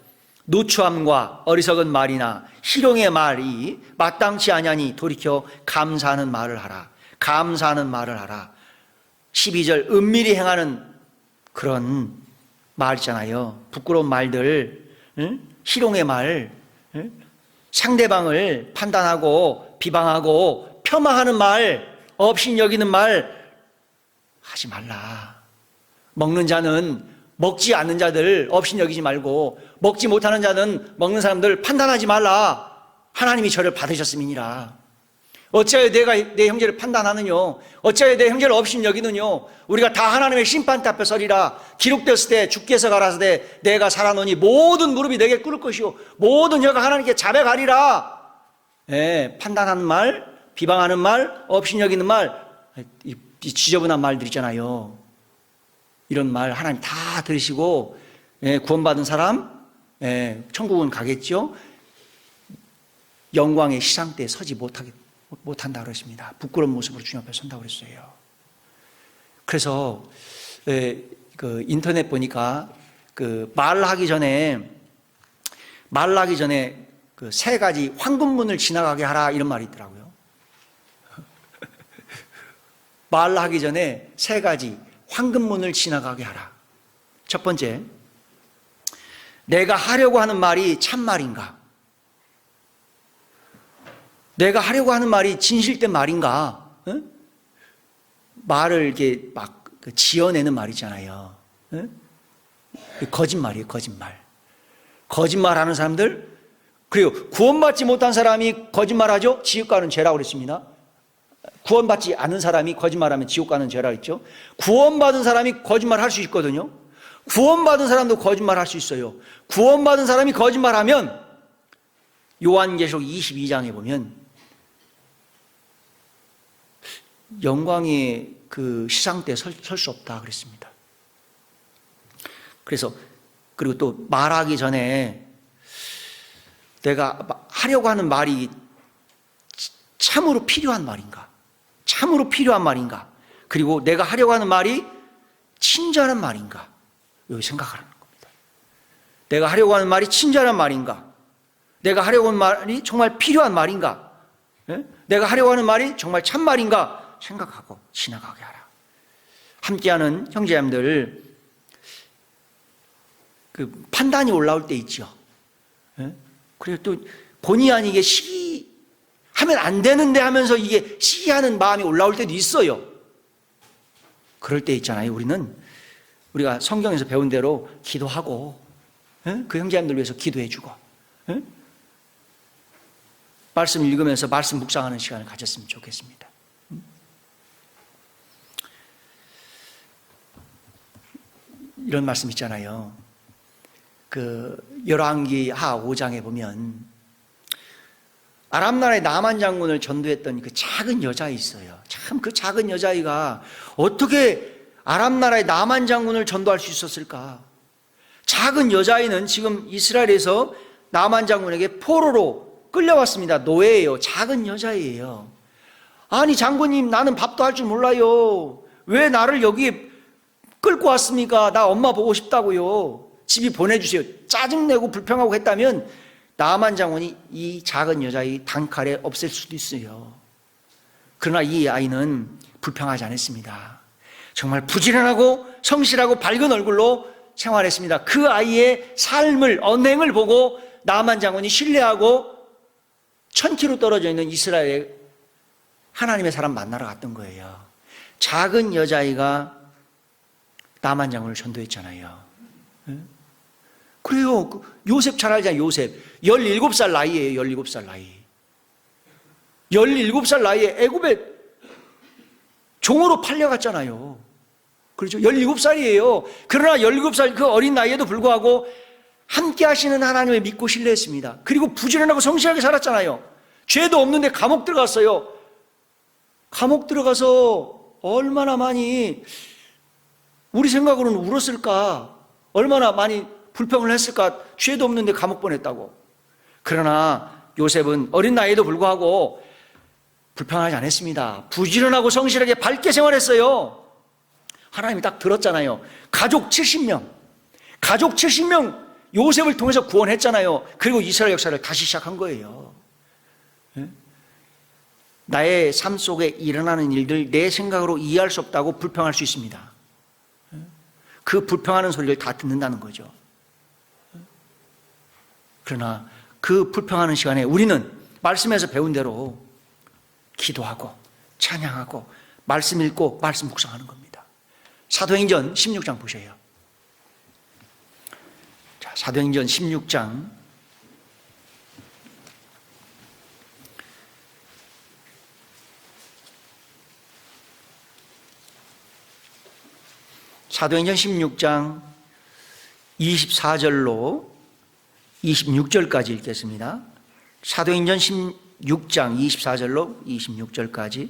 누추함과 어리석은 말이나 희롱의 말이 마땅치 아니하니 돌이켜 감사하는 말을 하라. 감사하는 말을 하라. 12절. 은밀히 행하는 그런 말 있잖아요. 부끄러운 말들, 희롱의 말, 상대방을 판단하고 비방하고 폄하하는 말, 업신여기는 말 하지 말라. 먹는 자는 먹지 않는 자들 업신여기지 말고, 먹지 못하는 자는 먹는 사람들 판단하지 말라. 하나님이 저를 받으셨음이니라. 어찌하여 내가 내 형제를 판단하느뇨? 어찌하여 내 형제를 업신여기느뇨? 우리가 다 하나님의 심판대 앞에 서리라. 기록되었을 때 주께서 가라사대 내가 살아노니 모든 무릎이 내게 꿇을 것이요 모든 혀가 하나님께 자백하리라. 판단하는 말, 비방하는 말, 업신여기는 말, 이 지저분한 말들 있잖아요. 이런 말 하나님 다 들으시고, 구원받은 사람 천국은 가겠죠. 영광의 시상대에 서지 못한다 그러십니다. 부끄러운 모습으로 주님 앞에 선다고 그랬어요. 그래서 그 인터넷 보니까 그 말하기 전에 그 3가지 황금문을 지나가게 하라 이런 말이 있더라고요. 말하기 전에 3가지 황금문을 지나가게 하라. 첫 번째, 내가 하려고 하는 말이 참말인가? 내가 하려고 하는 말이 진실된 말인가? 말을 이렇게 막 지어내는 말이잖아요. 거짓말이에요, 거짓말. 거짓말하는 사람들, 그리고 구원받지 못한 사람이 거짓말하죠? 지옥 가는 죄라고 그랬습니다. 구원받지 않은 사람이 거짓말하면 지옥 가는 죄라고 했죠. 구원받은 사람이 거짓말할 수 있거든요. 구원받은 사람도 거짓말할 수 있어요. 구원받은 사람이 거짓말하면 요한계시록 22장에 보면 영광의 그 시상대에 설 수 없다 그랬습니다. 그래서 그리고 또 말하기 전에 내가 하려고 하는 말이 참으로 필요한 말인가? 참으로 필요한 말인가? 그리고 내가 하려고 하는 말이 친절한 말인가? 여기 생각하라는 겁니다. 내가 하려고 하는 말이 친절한 말인가? 내가 하려고 하는 말이 정말 필요한 말인가? 내가 하려고 하는 말이 정말 참말인가? 생각하고 지나가게 하라. 함께하는 형제자매들, 그 판단이 올라올 때 있죠. 예? 그리고 또 본의 아니게 시기하면 안 되는데 하면서 이게 시기하는 마음이 올라올 때도 있어요. 그럴 때 있잖아요. 우리가 성경에서 배운 대로 기도하고, 예? 그 형제님들 위해서 기도해주고, 예? 말씀 읽으면서 말씀 묵상하는 시간을 가졌으면 좋겠습니다. 이런 말씀 있잖아요. 그 열왕기 하 5장에 보면 아람 나라의 나만 장군을 전도했던 그 작은 여자애 있어요. 참 그 작은 여자아이가 어떻게 아람 나라의 나만 장군을 전도할 수 있었을까? 작은 여자아이는 지금 이스라엘에서 나만 장군에게 포로로 끌려왔습니다. 노예예요. 작은 여자예요. 아니 장군님, 나는 밥도 할 줄 몰라요. 왜 나를 여기에 끌고 왔습니까? 나 엄마 보고 싶다고요. 집이 보내주세요. 짜증내고 불평하고 했다면 나만 장군이 이 작은 여자의 단칼에 없앨 수도 있어요. 그러나 이 아이는 불평하지 않았습니다. 정말 부지런하고 성실하고 밝은 얼굴로 생활했습니다. 그 아이의 삶을, 언행을 보고 나만 장군이 신뢰하고 1000km 떨어져 있는 이스라엘에 하나님의 사람 만나러 갔던 거예요. 작은 여자아이가 나만 장군을 전도했잖아요. 그래요. 요셉 잘 알잖아요. 요셉 17살 나이에요. 17살 나이. 17살 나이에 애굽에 종으로 팔려갔잖아요. 그렇죠. 17살이에요. 그러나 17살 그 어린 나이에도 불구하고 함께 하시는 하나님을 믿고 신뢰했습니다. 그리고 부지런하고 성실하게 살았잖아요. 죄도 없는데 감옥 들어갔어요. 감옥 들어가서 얼마나 많이 우리 생각으로는 울었을까? 얼마나 많이 불평을 했을까? 죄도 없는데 감옥 보냈다고. 그러나 요셉은 어린 나이에도 불구하고 불평하지 않았습니다. 부지런하고 성실하게 밝게 생활했어요. 하나님이 딱 들었잖아요. 가족 70명 요셉을 통해서 구원했잖아요. 그리고 이스라엘 역사를 다시 시작한 거예요. 나의 삶 속에 일어나는 일들 내 생각으로 이해할 수 없다고 불평할 수 있습니다. 그 불평하는 소리를 다 듣는다는 거죠. 그러나 그 불평하는 시간에 우리는 말씀에서 배운 대로 기도하고 찬양하고 말씀 읽고 말씀 묵상하는 겁니다. 사도행전 16장 보셔요. 자, 사도행전 16장 사도행전 16장 24절로 26절까지 읽겠습니다. 사도행전 16장 24절로 26절까지.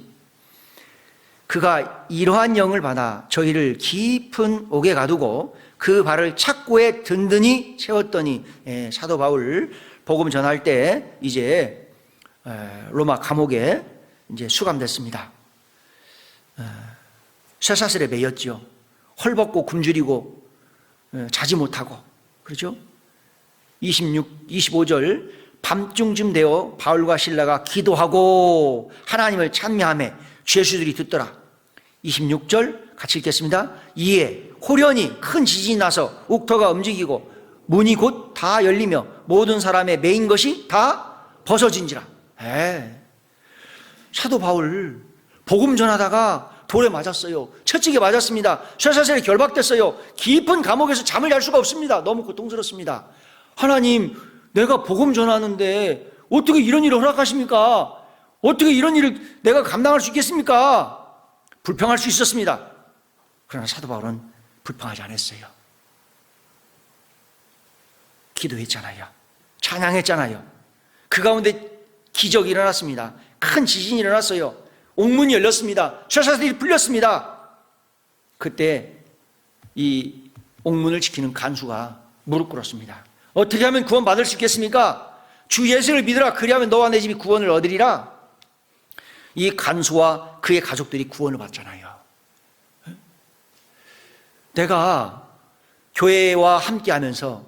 그가 이러한 영을 받아 저희를 깊은 옥에 가두고 그 발을 착고에 든든히 채웠더니, 사도 바울 복음 전할 때 이제 로마 감옥에 이제 수감됐습니다. 쇠사슬에 매였죠. 헐벗고 굶주리고 자지 못하고, 그렇죠? 25절 밤중쯤 되어 바울과 실라가 기도하고 하나님을 찬미하며 죄수들이 듣더라. 26절 같이 읽겠습니다. 이에 호련히 큰 지진이 나서 옥터가 움직이고 문이 곧 다 열리며 모든 사람의 매인 것이 다 벗어진지라. 사도 바울 복음 전하다가 돌에 맞았어요. 채찍에 맞았습니다. 쇠사슬에 결박됐어요. 깊은 감옥에서 잠을 잘 수가 없습니다. 너무 고통스럽습니다. 하나님, 내가 복음 전하는데 어떻게 이런 일을 허락하십니까? 어떻게 이런 일을 내가 감당할 수 있겠습니까? 불평할 수 있었습니다. 그러나 사도 바울은 불평하지 않았어요. 기도했잖아요. 찬양했잖아요. 그 가운데 기적이 일어났습니다. 큰 지진이 일어났어요. 옥문이 열렸습니다. 쇠사슬이 풀렸습니다. 그때 이 옥문을 지키는 간수가 무릎 꿇었습니다. 어떻게 하면 구원 받을 수 있겠습니까? 주 예수를 믿으라. 그리하면 너와 내 집이 구원을 얻으리라. 이 간수와 그의 가족들이 구원을 받잖아요. 내가 교회와 함께 하면서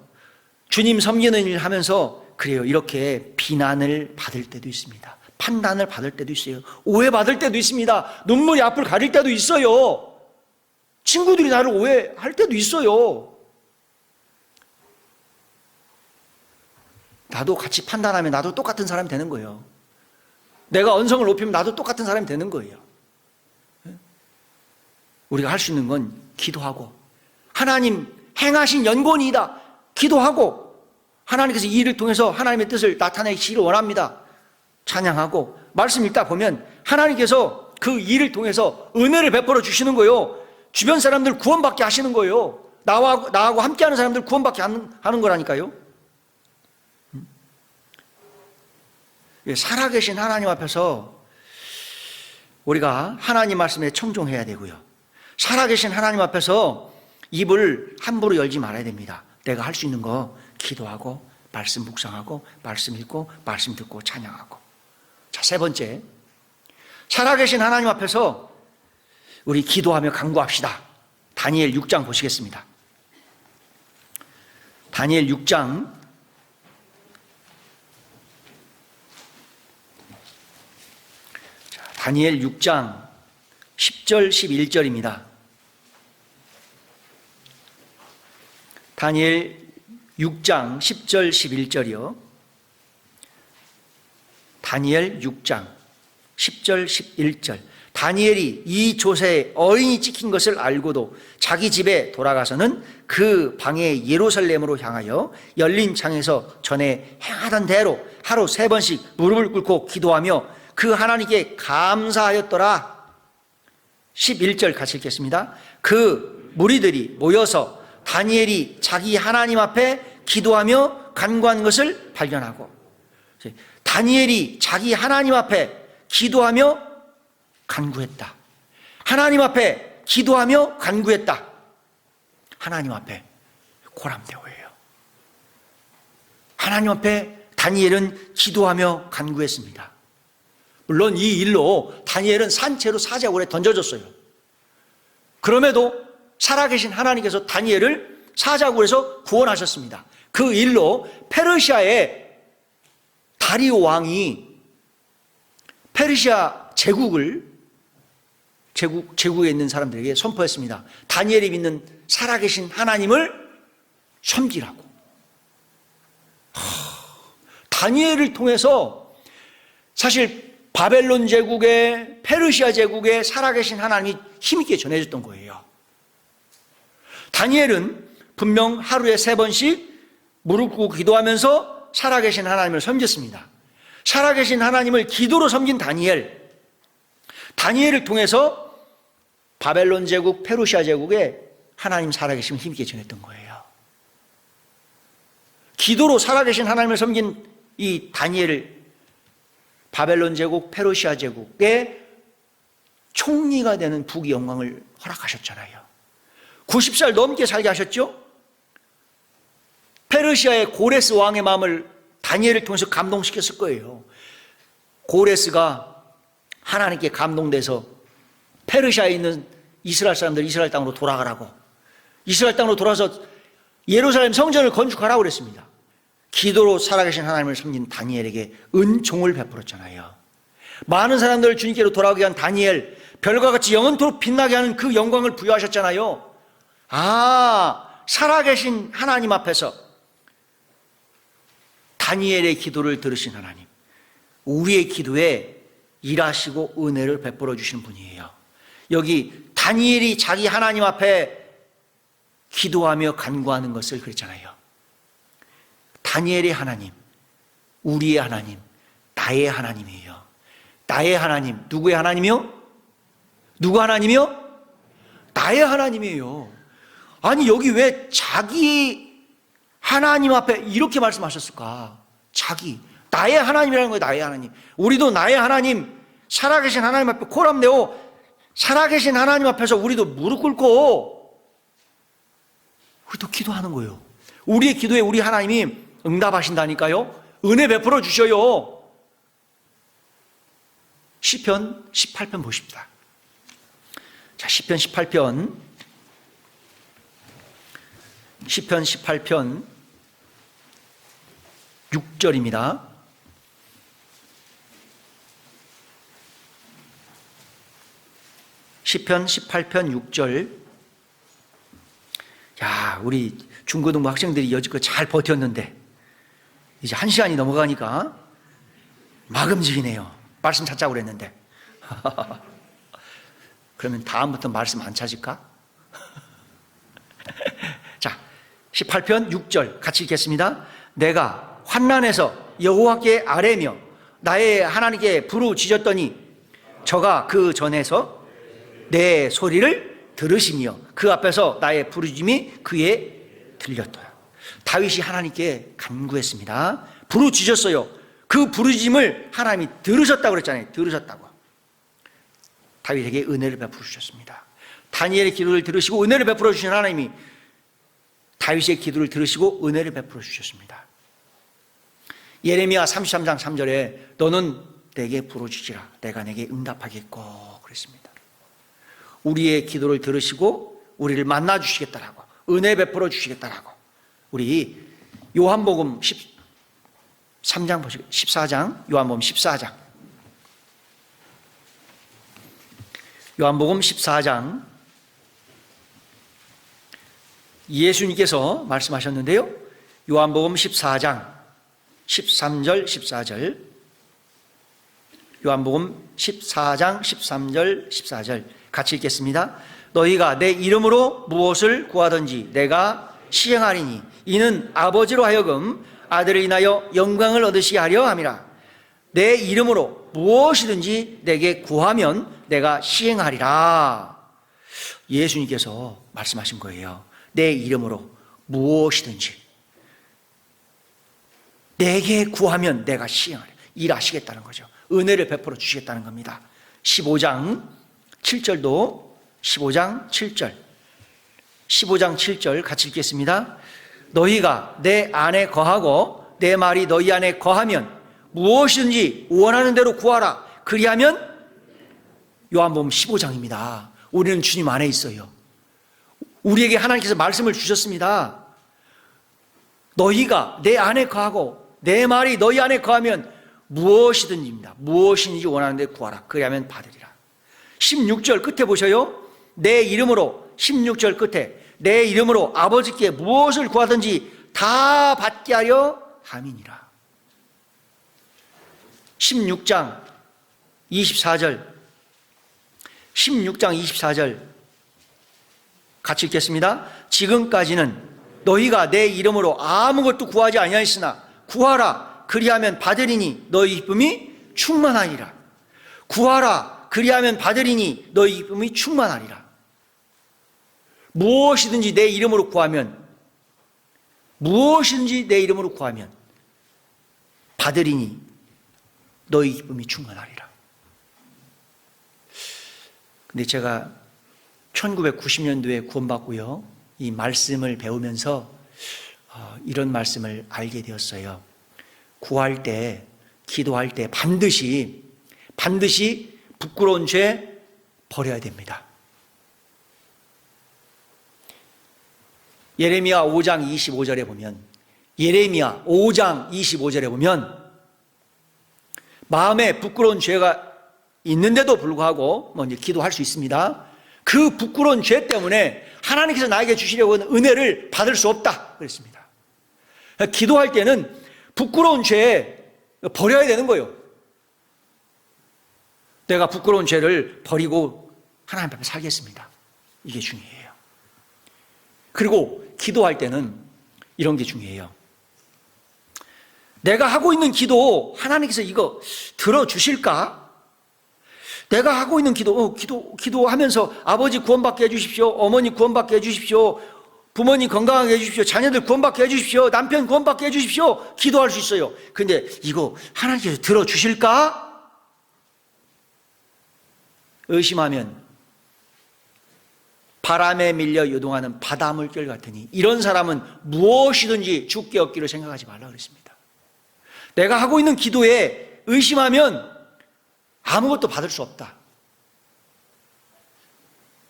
주님 섬기는 일을 하면서 그래요. 이렇게 비난을 받을 때도 있습니다. 판단을 받을 때도 있어요. 오해받을 때도 있습니다. 눈물이 앞을 가릴 때도 있어요. 친구들이 나를 오해할 때도 있어요. 나도 같이 판단하면 나도 똑같은 사람이 되는 거예요. 내가 언성을 높이면 나도 똑같은 사람이 되는 거예요. 우리가 할 수 있는 건 기도하고, 하나님 행하신 연고니이다 기도하고, 하나님께서 이 일을 통해서 하나님의 뜻을 나타내시기를 원합니다 찬양하고, 말씀 읽다 보면 하나님께서 그 일을 통해서 은혜를 베풀어 주시는 거예요. 주변 사람들 구원받게 하시는 거예요. 나하고 함께하는 사람들 구원받게 하는 거라니까요. 살아계신 하나님 앞에서 우리가 하나님 말씀에 청종해야 되고요, 살아계신 하나님 앞에서 입을 함부로 열지 말아야 됩니다. 내가 할 수 있는 거 기도하고, 말씀 묵상하고, 말씀 읽고, 말씀 듣고, 찬양하고. 자, 세 번째, 살아계신 하나님 앞에서 우리 기도하며 간구합시다. 다니엘 6장 보시겠습니다. 다니엘 6장 10절 11절입니다. 다니엘 6장 10절 11절이요. 다니엘 6장 10절 11절. 다니엘이 이 조세에 어인이 찍힌 것을 알고도 자기 집에 돌아가서는 그 방에 예루살렘으로 향하여 열린 창에서 전에 행하던 대로 하루 3번씩 무릎을 꿇고 기도하며 그 하나님께 감사하였더라. 11절 같이 읽겠습니다. 그 무리들이 모여서 다니엘이 자기 하나님 앞에 기도하며 간구한 것을 발견하고, 다니엘이 자기 하나님 앞에 기도하며 간구했다. 하나님 앞에 기도하며 간구했다. 하나님 앞에 고람대오예요. 하나님 앞에 다니엘은 기도하며 간구했습니다. 물론 이 일로 다니엘은 산채로 사자굴에 던져졌어요. 그럼에도 살아계신 하나님께서 다니엘을 사자굴에서 구원하셨습니다. 그 일로 페르시아의 다리오 왕이 페르시아 제국에 있는 사람들에게 선포했습니다. 다니엘이 믿는 살아계신 하나님을 섬기라고. 다니엘을 통해서 사실 바벨론 제국의, 페르시아 제국의 살아계신 하나님이 힘있게 전해졌던 거예요. 다니엘은 분명 하루에 3번씩 무릎 꿇고 기도하면서 살아계신 하나님을 섬겼습니다. 살아계신 하나님을 기도로 섬긴 다니엘을 통해서 바벨론 제국, 페르시아 제국에 하나님 살아계심을 힘있게 전했던 거예요. 기도로 살아계신 하나님을 섬긴 이 다니엘을 바벨론 제국, 페르시아 제국의 총리가 되는 부귀 영광을 허락하셨잖아요. 90살 넘게 살게 하셨죠. 페르시아의 고레스 왕의 마음을 다니엘을 통해서 감동시켰을 거예요. 고레스가 하나님께 감동돼서 페르시아에 있는 이스라엘 사람들 이스라엘 땅으로 돌아가라고, 이스라엘 땅으로 돌아서 예루살렘 성전을 건축하라고 그랬습니다. 기도로 살아계신 하나님을 섬긴 다니엘에게 은총을 베풀었잖아요. 많은 사람들을 주님께로 돌아오게 한 다니엘, 별과 같이 영원토록 빛나게 하는 그 영광을 부여하셨잖아요. 살아계신 하나님 앞에서 다니엘의 기도를 들으신 하나님, 우리의 기도에 일하시고 은혜를 베풀어 주시는 분이에요. 여기 다니엘이 자기 하나님 앞에 기도하며 간구하는 것을 그랬잖아요. 다니엘의 하나님, 우리의 하나님, 나의 하나님이에요. 나의 하나님, 누구의 하나님이요? 누구 하나님이요? 나의 하나님이에요. 아니 여기 왜 자기 하나님 앞에 이렇게 말씀하셨을까? 나의 하나님이라는 거예요. 나의 하나님. 우리도 나의 하나님, 살아계신 하나님 앞에 코람내오, 살아계신 하나님 앞에서 우리도 무릎 꿇고 우리도 기도하는 거예요. 우리의 기도에 우리 하나님이 응답하신다니까요. 은혜 베풀어 주셔요. 시편 18편 보십시다. 자, 시편 18편 6절입니다. 시편 18편 6절. 야, 우리 중고등부 학생들이 여지껏 잘 버텼는데 이제 1시간이 넘어가니까 막 움직이네요. 말씀 찾자고 그랬는데. 그러면 다음부터 말씀 안 찾을까? 자, 18편 6절 같이 읽겠습니다. 내가 환난에서 여호와께 아뢰며 나의 하나님께 부르짖었더니 저가 그 전에서 내 소리를 들으시며 그 앞에서 나의 부르짖음이 그에 들렸더라. 다윗이 하나님께 간구했습니다. 부르짖었어요. 그 부르짖음을 하나님이 들으셨다고 그랬잖아요. 들으셨다고. 다윗에게 은혜를 베풀어 주셨습니다. 다니엘의 기도를 들으시고 은혜를 베풀어 주신 하나님이 다윗의 기도를 들으시고 은혜를 베풀어 주셨습니다. 예레미야 33장 3절에 너는 내게 부르짖으라 내가 내게 응답하겠고 그랬습니다. 우리의 기도를 들으시고 우리를 만나 주시겠다라고, 은혜 베풀어 주시겠다라고. 우리 요한복음 13장 보시고 14장, 요한복음 14장, 요한복음 14장 예수님께서 말씀하셨는데요. 요한복음 14장 13절 14절, 요한복음 14장 13절 14절 같이 읽겠습니다. 너희가 내 이름으로 무엇을 구하든지 내가 시행하리니 이는 아버지로 하여금 아들을 인하여 영광을 얻으시게 하려 함이라. 내 이름으로 무엇이든지 내게 구하면 내가 시행하리라. 예수님께서 말씀하신 거예요. 내 이름으로 무엇이든지 내게 구하면 내가 시행하리라. 일하시겠다는 거죠. 은혜를 베풀어 주시겠다는 겁니다. 15장 7절도 15장 7절 15장 7절 같이 읽겠습니다. 너희가 내 안에 거하고 내 말이 너희 안에 거하면 무엇이든지 원하는 대로 구하라. 그리하면, 요한복음 15장입니다. 우리는 주님 안에 있어요. 우리에게 하나님께서 말씀을 주셨습니다. 너희가 내 안에 거하고 내 말이 너희 안에 거하면 무엇이든지입니다. 무엇이든지 원하는 대로 구하라. 그리하면 받으리라. 16절 끝에 보셔요. 내 이름으로, 16절 끝에 내 이름으로 아버지께 무엇을 구하든지 다 받게 하려 함이니라. 16장 24절 16장 24절 같이 읽겠습니다. 지금까지는 너희가 내 이름으로 아무것도 구하지 아니하였으나 구하라 그리하면 받으리니 너희 기쁨이 충만하리라. 구하라 그리하면 받으리니 너희 기쁨이 충만하리라. 무엇이든지 내 이름으로 구하면, 무엇이든지 내 이름으로 구하면 받으리니 너희 기쁨이 충만하리라. 근데 제가 1990년도에 구원받고요, 이 말씀을 배우면서 이런 말씀을 알게 되었어요. 구할 때, 기도할 때 반드시 부끄러운 죄 버려야 됩니다. 예레미야 5장 25절에 보면, 예레미야 5장 25절에 보면 마음에 부끄러운 죄가 있는데도 불구하고 이제 기도할 수 있습니다. 그 부끄러운 죄 때문에 하나님께서 나에게 주시려고 하는 은혜를 받을 수 없다 그랬습니다. 기도할 때는 부끄러운 죄 버려야 되는 거예요. 내가 부끄러운 죄를 버리고 하나님 앞에 살겠습니다. 이게 중요해요. 그리고 기도할 때는 이런 게 중요해요. 내가 하고 있는 기도 하나님께서 이거 들어주실까? 내가 하고 있는 기도하면서 아버지 구원받게 해주십시오. 어머니 구원받게 해주십시오. 부모님 건강하게 해주십시오. 자녀들 구원받게 해주십시오. 남편 구원받게 해주십시오. 기도할 수 있어요. 근데 이거 하나님께서 들어주실까? 의심하면 바람에 밀려 요동하는 바다 물결 같으니 이런 사람은 무엇이든지 죽게 얻기를 생각하지 말라 그랬습니다. 내가 하고 있는 기도에 의심하면 아무것도 받을 수 없다.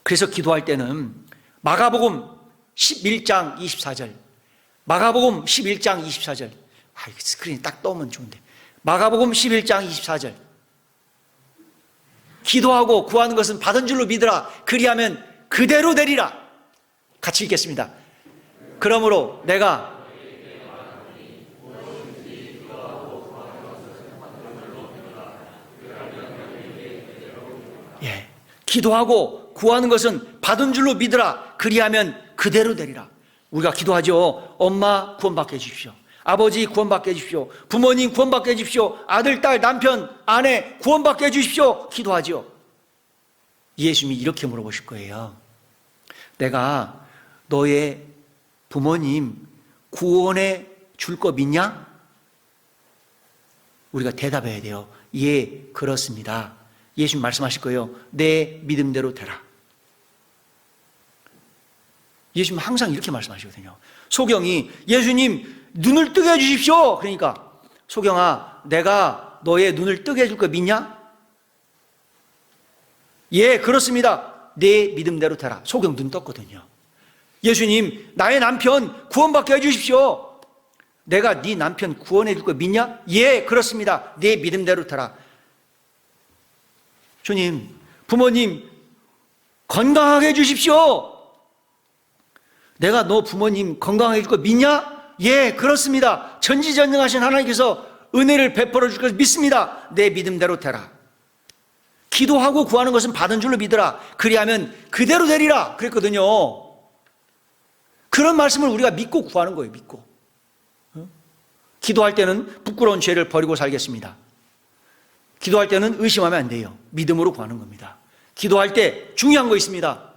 그래서 기도할 때는 마가복음 11장 24절, 마가복음 11장 24절, 스크린이 딱 떠오면 좋은데, 마가복음 11장 24절, 기도하고 구하는 것은 받은 줄로 믿으라. 그리하면 그대로 되리라. 같이 읽겠습니다. 그러므로 내가 기도하고 구하는 것은 받은 줄로 믿으라. 그리하면 그대로 되리라. 우리가 기도하죠. 엄마 구원받게 해주십시오. 아버지 구원받게 해주십시오. 부모님 구원받게 해주십시오. 아들, 딸, 남편, 아내 구원받게 해주십시오. 기도하죠. 예수님이 이렇게 물어보실 거예요. 내가 너의 부모님 구원해 줄 거 믿냐? 우리가 대답해야 돼요. 예, 그렇습니다. 예수님 말씀하실 거예요. 내 믿음대로 되라. 예수님 항상 이렇게 말씀하시거든요. 소경이 예수님 눈을 뜨게 해주십시오. 그러니까 소경아, 내가 너의 눈을 뜨게 해줄 거 믿냐? 예, 그렇습니다. 내 믿음대로 되라. 소경 눈 떴거든요. 예수님, 나의 남편 구원받게 해주십시오. 내가 네 남편 구원해 줄 거 믿냐? 예, 그렇습니다. 내 믿음대로 되라. 주님, 부모님 건강하게 해주십시오. 내가 너 부모님 건강하게 해줄 거 믿냐? 예, 그렇습니다. 전지전능하신 하나님께서 은혜를 베풀어 줄 것을 믿습니다. 내 믿음대로 되라. 기도하고 구하는 것은 받은 줄로 믿으라. 그리하면 그대로 되리라. 그랬거든요. 그런 말씀을 우리가 믿고 구하는 거예요. 믿고. 기도할 때는 부끄러운 죄를 버리고 살겠습니다. 기도할 때는 의심하면 안 돼요. 믿음으로 구하는 겁니다. 기도할 때 중요한 거 있습니다.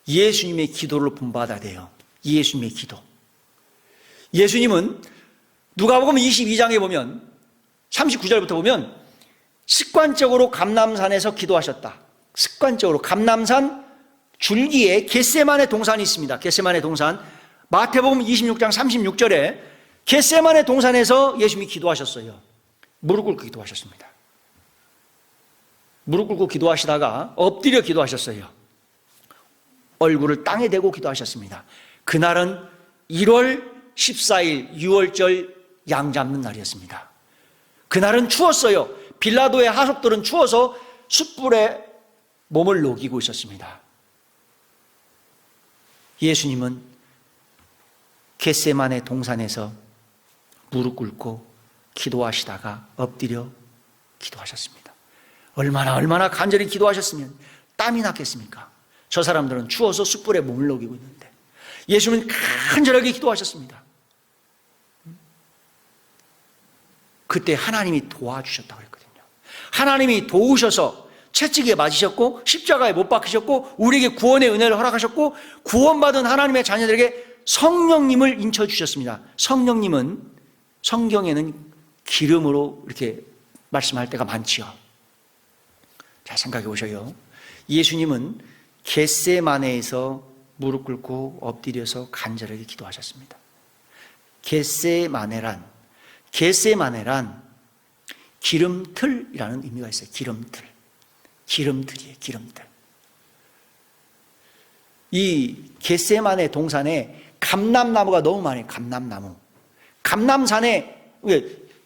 예수님의 기도를 본받아야 돼요. 예수님의 기도. 예수님은 누가복음 22장에 보면 39절부터 보면 습관적으로 감람산에서 기도하셨다. 습관적으로 감람산 줄기에 겟세마네 동산이 있습니다. 겟세마네 동산. 마태복음 26장 36절에 겟세마네 동산에서 예수님이 기도하셨어요. 무릎 꿇고 기도하셨습니다. 무릎 꿇고 기도하시다가 엎드려 기도하셨어요. 얼굴을 땅에 대고 기도하셨습니다. 그날은 1월 14일 유월절 양 잡는 날이었습니다. 그날은 추웠어요. 빌라도의 하속들은 추워서 숯불에 몸을 녹이고 있었습니다. 예수님은 겟세마네 동산에서 무릎 꿇고 기도하시다가 엎드려 기도하셨습니다. 얼마나 간절히 기도하셨으면 땀이 났겠습니까? 저 사람들은 추워서 숯불에 몸을 녹이고 있는데 예수님은 간절하게 기도하셨습니다. 그때 하나님이 도와주셨다고 했거든요. 하나님이 도우셔서 채찍에 맞으셨고 십자가에 못 박히셨고 우리에게 구원의 은혜를 허락하셨고 구원받은 하나님의 자녀들에게 성령님을 인쳐주셨습니다. 성령님은 성경에는 기름으로 이렇게 말씀할 때가 많지요. 자, 생각해 보셔요. 예수님은 겟세마네에서 무릎 꿇고 엎드려서 간절하게 기도하셨습니다. 겟세마네란 기름틀이라는 의미가 있어요. 기름틀이에요. 기름틀. 이 겟세마네 동산에 감람나무가 너무 많아요. 감람산에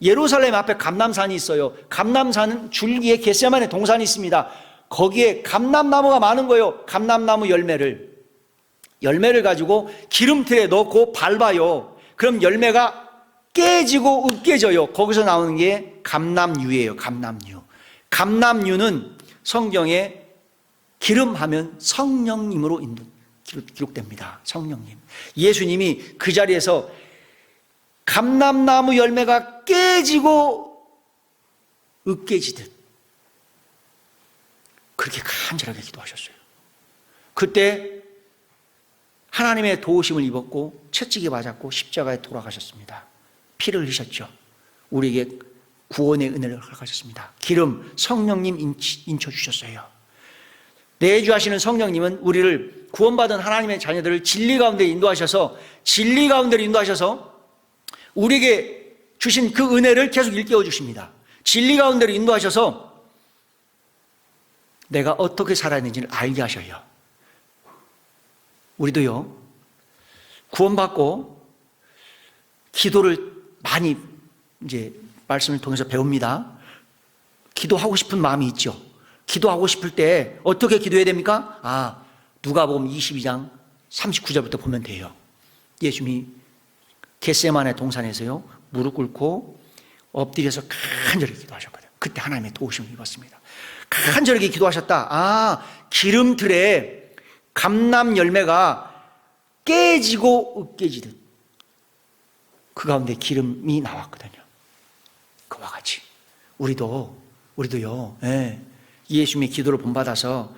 예루살렘 앞에 감람산이 있어요. 감람산은 줄기에 겟세마네 동산이 있습니다. 거기에 감람나무가 많은 거예요. 감람나무 열매를 가지고 기름틀에 넣고 밟아요. 그럼 열매가 깨지고 으깨져요. 거기서 나오는 게 감람유예요. 감람유는 성경에 기름하면 성령님으로 기록됩니다. 성령님. 예수님이 그 자리에서 감람나무 열매가 깨지고 으깨지듯 그렇게 간절하게 기도하셨어요. 그때 하나님의 도우심을 입었고 채찍에 맞았고 십자가에 돌아가셨습니다. 피를 흘리셨죠. 우리에게 구원의 은혜를 허락하셨습니다. 기름, 성령님 인쳐주셨어요. 내주하시는 성령님은 우리를 구원받은 하나님의 자녀들을 진리 가운데 인도하셔서 우리에게 주신 그 은혜를 계속 일깨워 주십니다. 진리 가운데로 인도하셔서 내가 어떻게 살아야 되는지를 알게 하셔요. 우리도요, 구원받고 기도를 많이 이제 말씀을 통해서 배웁니다. 기도하고 싶은 마음이 있죠. 기도하고 싶을 때 어떻게 기도해야 됩니까? 누가복음 22장 39절부터 보면 돼요. 예수님이 겟세마네 동산에서요 무릎 꿇고 엎드려서 간절히 기도하셨거든요. 그때 하나님의 도우심을 입었습니다. 간절하게 기도하셨다. 아, 기름틀에 감람 열매가 깨지고 으깨지듯 그 가운데 기름이 나왔거든요. 그와 같이 우리도요, 예수님의 기도를 본받아서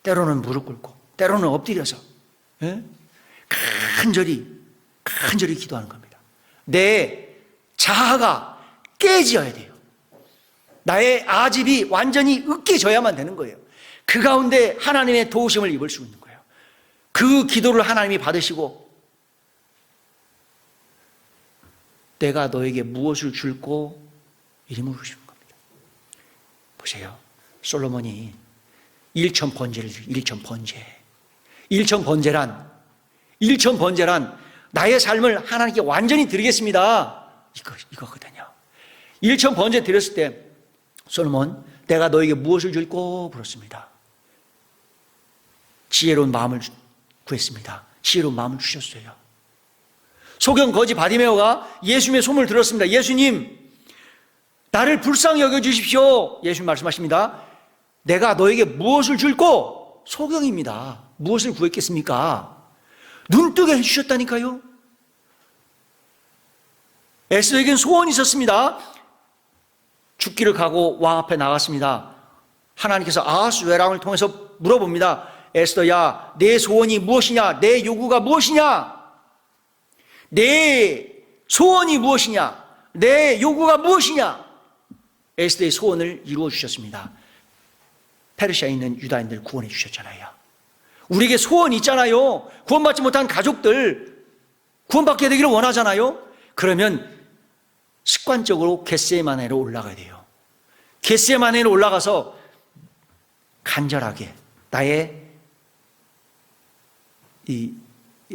때로는 무릎 꿇고 때로는 엎드려서 간절히 기도하는 겁니다. 내 자아가 깨져야 돼요. 나의 아집이 완전히 으깨져야만 되는 거예요. 그 가운데 하나님의 도우심을 입을 수 있는 거예요. 그 기도를 하나님이 받으시고 내가 너에게 무엇을 줄꼬? 이리 물으시는 겁니다. 보세요. 솔로몬이 일천번제란 나의 삶을 하나님께 완전히 드리겠습니다. 이거거든요. 일천번제 드렸을 때 솔로몬, 내가 너에게 무엇을 줄꼬? 물었습니다. 지혜로운 마음을 구했습니다. 지혜로운 마음을 주셨어요. 소경 거지 바디메오가 예수님의 소문을 들었습니다. 예수님, 나를 불쌍히 여겨주십시오. 예수님 말씀하십니다. 내가 너에게 무엇을 줄꼬? 소경입니다. 무엇을 구했겠습니까? 눈뜨게 해주셨다니까요. 에스더에겐 소원이 있었습니다. 죽기를 가고 왕 앞에 나갔습니다. 하나님께서 아하수에람을 통해서 물어봅니다. 에스더야, 내 소원이 무엇이냐? 내 요구가 무엇이냐? 내 소원이 무엇이냐? 내 요구가 무엇이냐? 에스더의 소원을 이루어 주셨습니다. 페르시아에 있는 유다인들 구원해 주셨잖아요. 우리에게 소원이 있잖아요. 구원받지 못한 가족들 구원받게 되기를 원하잖아요. 그러면 습관적으로 겟세마네로 올라가야 돼요. 겟세마네로 올라가서 간절하게 나의 이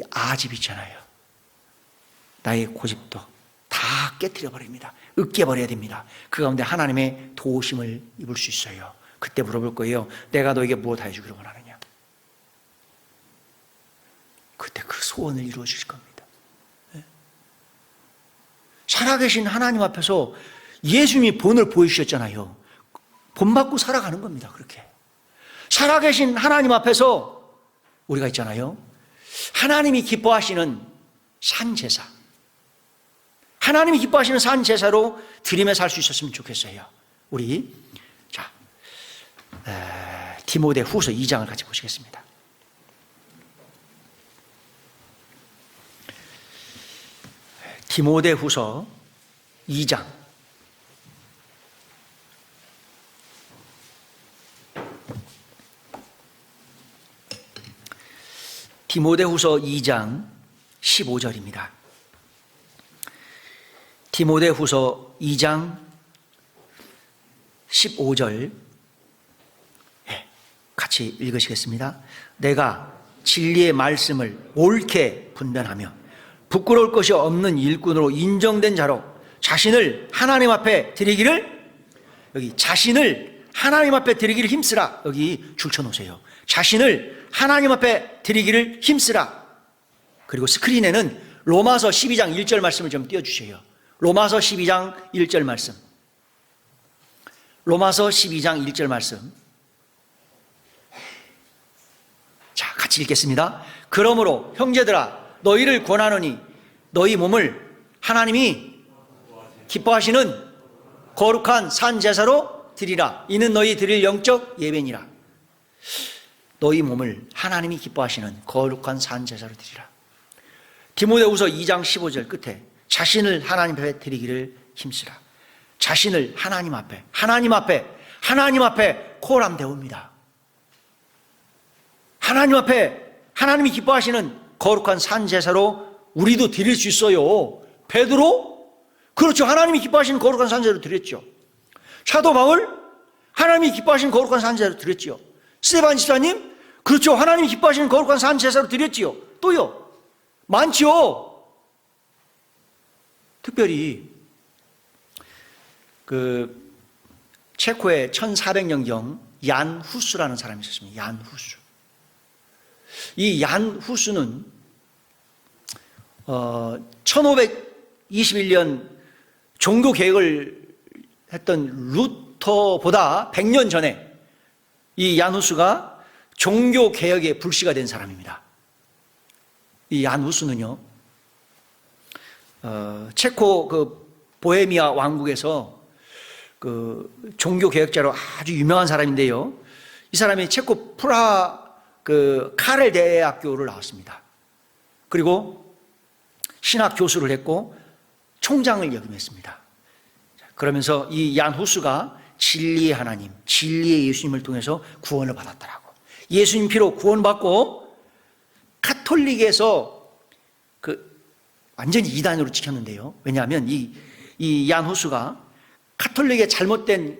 아집 있잖아요. 나의 고집도 다 깨뜨려 버립니다. 으깨버려야 됩니다. 그 가운데 하나님의 도우심을 입을 수 있어요. 그때 물어볼 거예요. 내가 너에게 무엇 해주기를 원하느냐? 그때 그 소원을 이루어 주실 겁니다. 살아계신 하나님 앞에서 예수님이 본을 보여주셨잖아요. 본받고 살아가는 겁니다. 그렇게 살아계신 하나님 앞에서 우리가 있잖아요. 하나님이 기뻐하시는 산제사, 하나님이 기뻐하시는 산제사로 드림에 살 수 있었으면 좋겠어요. 우리 자 디모데 후서 2장을 같이 보시겠습니다. 디모데 후서 2장 디모데 후서 2장 15절입니다. 디모데 후서 2장 15절 같이 읽으시겠습니다. 내가 진리의 말씀을 옳게 분별하며 부끄러울 것이 없는 일꾼으로 인정된 자로 자신을 하나님 앞에 드리기를, 여기 자신을 하나님 앞에 드리기를 힘쓰라. 여기 줄쳐놓으세요. 자신을 하나님 앞에 드리기를 힘쓰라. 그리고 스크린에는 로마서 12장 1절 말씀을 좀 띄워주세요. 로마서 12장 1절 말씀. 로마서 12장 1절 말씀. 자, 같이 읽겠습니다. 그러므로 형제들아, 너희를 권하노니 너희 몸을 하나님이 기뻐하시는 거룩한 산 제사로 드리라. 이는 너희 드릴 영적 예배니라. 너희 몸을 하나님이 기뻐하시는 거룩한 산 제사로 드리라. 디모데후서 2장 15절 끝에 자신을 하나님 앞에 드리기를 힘쓰라. 자신을 하나님 앞에 코람 데웁니다. 하나님 앞에 하나님이 기뻐하시는 거룩한 산 제사로 우리도 드릴 수 있어요. 베드로? 그렇죠. 하나님이 기뻐하시는 거룩한 산 제사로 드렸죠. 사도 바울? 하나님이 기뻐하시는 거룩한 산 제사로 드렸죠. 스데반 집사님? 그렇죠. 하나님이 기뻐하시는 거룩한 산 제사로 드렸지요. 또요. 많지요. 특별히 그 체코의 1400년경 얀 후스라는 사람이 있었습니다. 얀 후스. 이 얀 후스는 1521년 종교 개혁을 했던 루터보다 100년 전에 이 얀 후스가 종교 개혁의 불씨가 된 사람입니다. 이 얀 후스는요, 체코 그 보헤미아 왕국에서 그 종교 개혁자로 아주 유명한 사람인데요. 이 사람이 체코 프라하 그 카렐 대학교를 나왔습니다. 그리고 신학 교수를 했고 총장을 역임했습니다. 그러면서 이 얀 후스가 진리의 하나님, 진리의 예수님을 통해서 구원을 받았더라고. 예수님 피로 구원받고 카톨릭에서 그 완전히 이단으로 지켰는데요. 왜냐하면 이 얀 후스가 카톨릭의 잘못된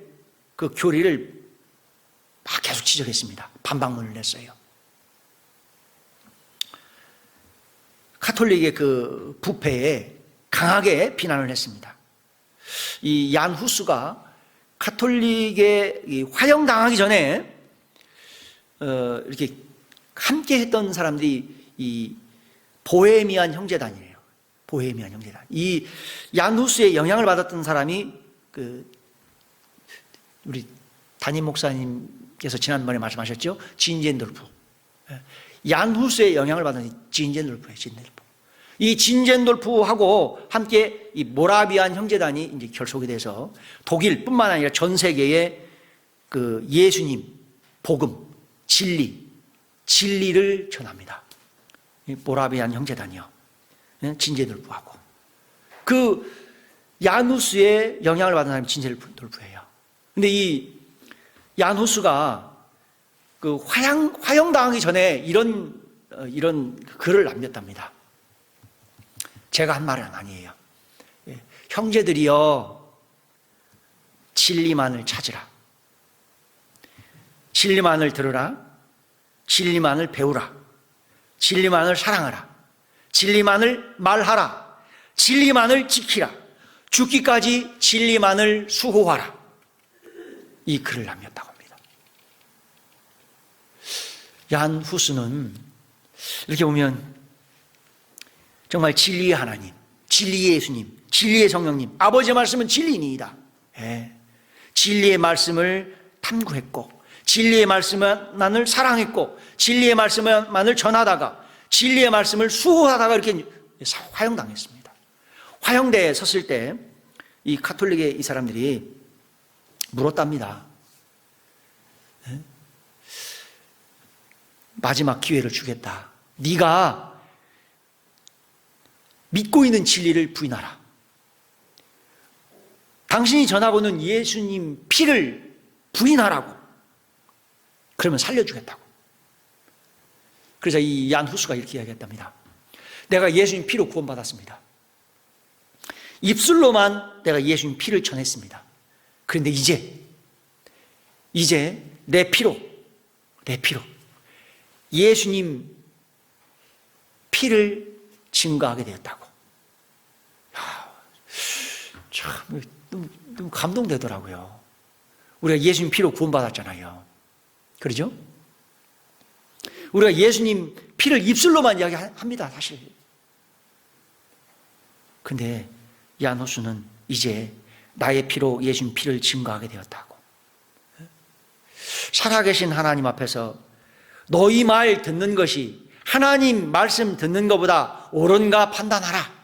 그 교리를 막 계속 지적했습니다. 반박문을 냈어요. 카톨릭의 그 부패에 강하게 비난을 했습니다. 이 얀 후스가 카톨릭에 화형당하기 전에 이렇게 함께 했던 사람들이 이 보헤미안 형제단이에요. 보헤미안 형제단. 이 얀 후스의 영향을 받았던 사람이 그 우리 담임 목사님께서 지난번에 말씀하셨죠? 진젠돌프. 얀 후스의 영향을 받은 진젠돌프예요. 진젠돌프. 이 진젠돌프하고 함께 이 모라비안 형제단이 이제 결속이 돼서 독일뿐만 아니라 전 세계에 그 예수님, 복음, 진리를 전합니다. 이 모라비안 형제단이요. 진젠돌프하고. 그 얀 후스의 영향을 받은 사람이 진젠돌프예요. 근데 이 얀 후스가 그 화형당하기 전에 이런 글을 남겼답니다. 제가 한 말은 아니에요. 형제들이여, 진리만을 찾으라. 진리만을 들으라. 진리만을 배우라. 진리만을 사랑하라. 진리만을 말하라. 진리만을 지키라. 죽기까지 진리만을 수호하라. 이 글을 남겼다고 합니다. 얀 후스는 이렇게 보면 정말 진리의 하나님, 진리의 예수님, 진리의 성령님, 아버지의 말씀은 진리니이다. 진리의 말씀을 탐구했고, 진리의 말씀만을 사랑했고, 진리의 말씀만을 전하다가, 진리의 말씀을 수호하다가 이렇게 화형당했습니다. 화형대에 섰을 때 이 카톨릭의 이 사람들이 물었답니다. 마지막 기회를 주겠다. 네가 믿고 있는 진리를 부인하라. 당신이 전하고는 예수님 피를 부인하라고. 그러면 살려주겠다고. 그래서 이 얀 후스가 이렇게 이야기했답니다. 내가 예수님 피로 구원받았습니다. 입술로만 내가 예수님 피를 전했습니다. 그런데 이제 내 피로 예수님 피를 증거하게 되었다고. 참 너무 감동되더라고요. 우리가 예수님 피로 구원받았잖아요. 그러죠? 우리가 예수님 피를 입술로만 이야기합니다, 사실. 근데 얀 후스는 이제 나의 피로 예수님 피를 증거하게 되었다고. 살아계신 하나님 앞에서 너희 말 듣는 것이 하나님 말씀 듣는 것보다 옳은가 판단하라.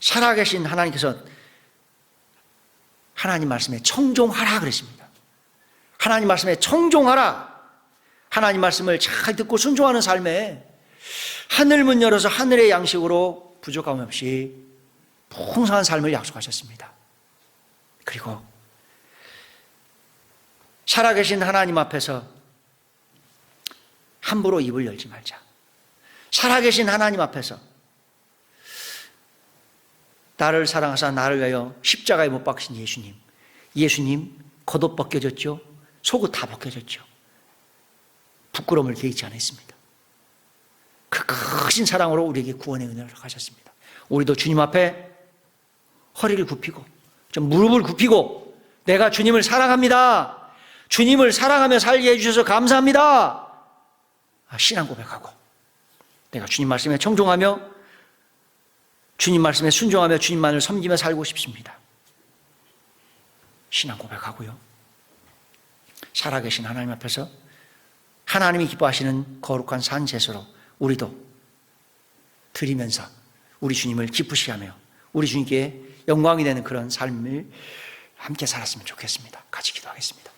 살아계신 하나님께서 하나님 말씀에 청종하라 그랬습니다. 하나님 말씀에 청종하라. 하나님 말씀을 잘 듣고 순종하는 삶에 하늘문 열어서 하늘의 양식으로 부족함 없이 풍성한 삶을 약속하셨습니다. 그리고 살아계신 하나님 앞에서 함부로 입을 열지 말자. 살아계신 하나님 앞에서 나를 사랑하사 나를 위하여 십자가에 못 박으신 예수님 겉옷 벗겨졌죠. 속옷 다 벗겨졌죠. 부끄러움을 개의치 않았습니다. 그 크신 사랑으로 우리에게 구원의 은혜를 하셨습니다. 우리도 주님 앞에 허리를 굽히고 좀 무릎을 굽히고 내가 주님을 사랑합니다. 주님을 사랑하며 살게 해주셔서 감사합니다. 신앙 고백하고 내가 주님 말씀에 청종하며 주님 말씀에 순종하며 주님만을 섬기며 살고 싶습니다. 신앙 고백하고요. 살아계신 하나님 앞에서 하나님이 기뻐하시는 거룩한 산 제사로 우리도 드리면서 우리 주님을 기쁘시게 하며 우리 주님께 영광이 되는 그런 삶을 함께 살았으면 좋겠습니다. 같이 기도하겠습니다.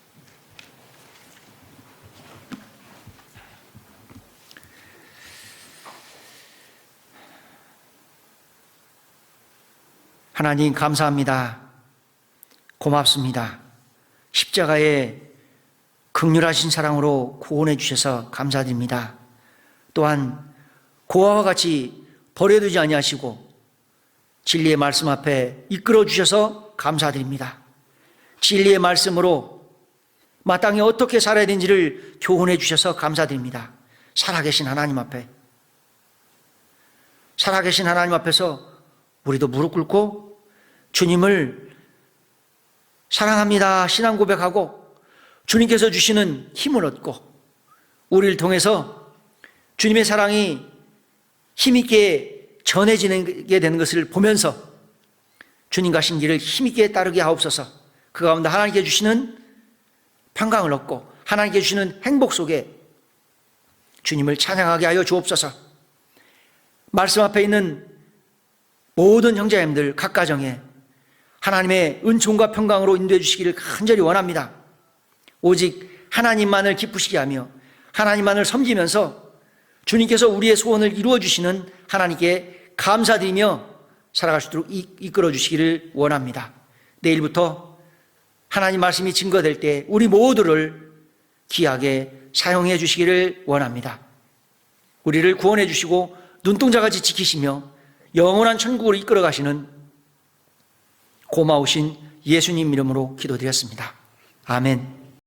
하나님 감사합니다. 고맙습니다. 십자가의 긍휼하신 사랑으로 구원해 주셔서 감사드립니다. 또한 고아와 같이 버려두지 아니하시고 진리의 말씀 앞에 이끌어 주셔서 감사드립니다. 진리의 말씀으로 마땅히 어떻게 살아야 되는지를 교훈해 주셔서 감사드립니다. 살아계신 하나님 앞에서 우리도 무릎 꿇고 주님을 사랑합니다 신앙 고백하고 주님께서 주시는 힘을 얻고 우리를 통해서 주님의 사랑이 힘있게 전해지게 되는 것을 보면서 주님 가신 길을 힘있게 따르게 하옵소서. 그 가운데 하나님께 주시는 평강을 얻고 하나님께 주시는 행복 속에 주님을 찬양하게 하여 주옵소서. 말씀 앞에 있는 모든 형제님들 각 가정에 하나님의 은총과 평강으로 인도해 주시기를 간절히 원합니다. 오직 하나님만을 기쁘시게 하며 하나님만을 섬기면서 주님께서 우리의 소원을 이루어 주시는 하나님께 감사드리며 살아갈 수 있도록 이끌어 주시기를 원합니다. 내일부터 하나님 말씀이 증거될 때 우리 모두를 귀하게 사용해 주시기를 원합니다. 우리를 구원해 주시고 눈동자같이 지키시며 영원한 천국으로 이끌어 가시는 고마우신 예수님 이름으로 기도드렸습니다. 아멘.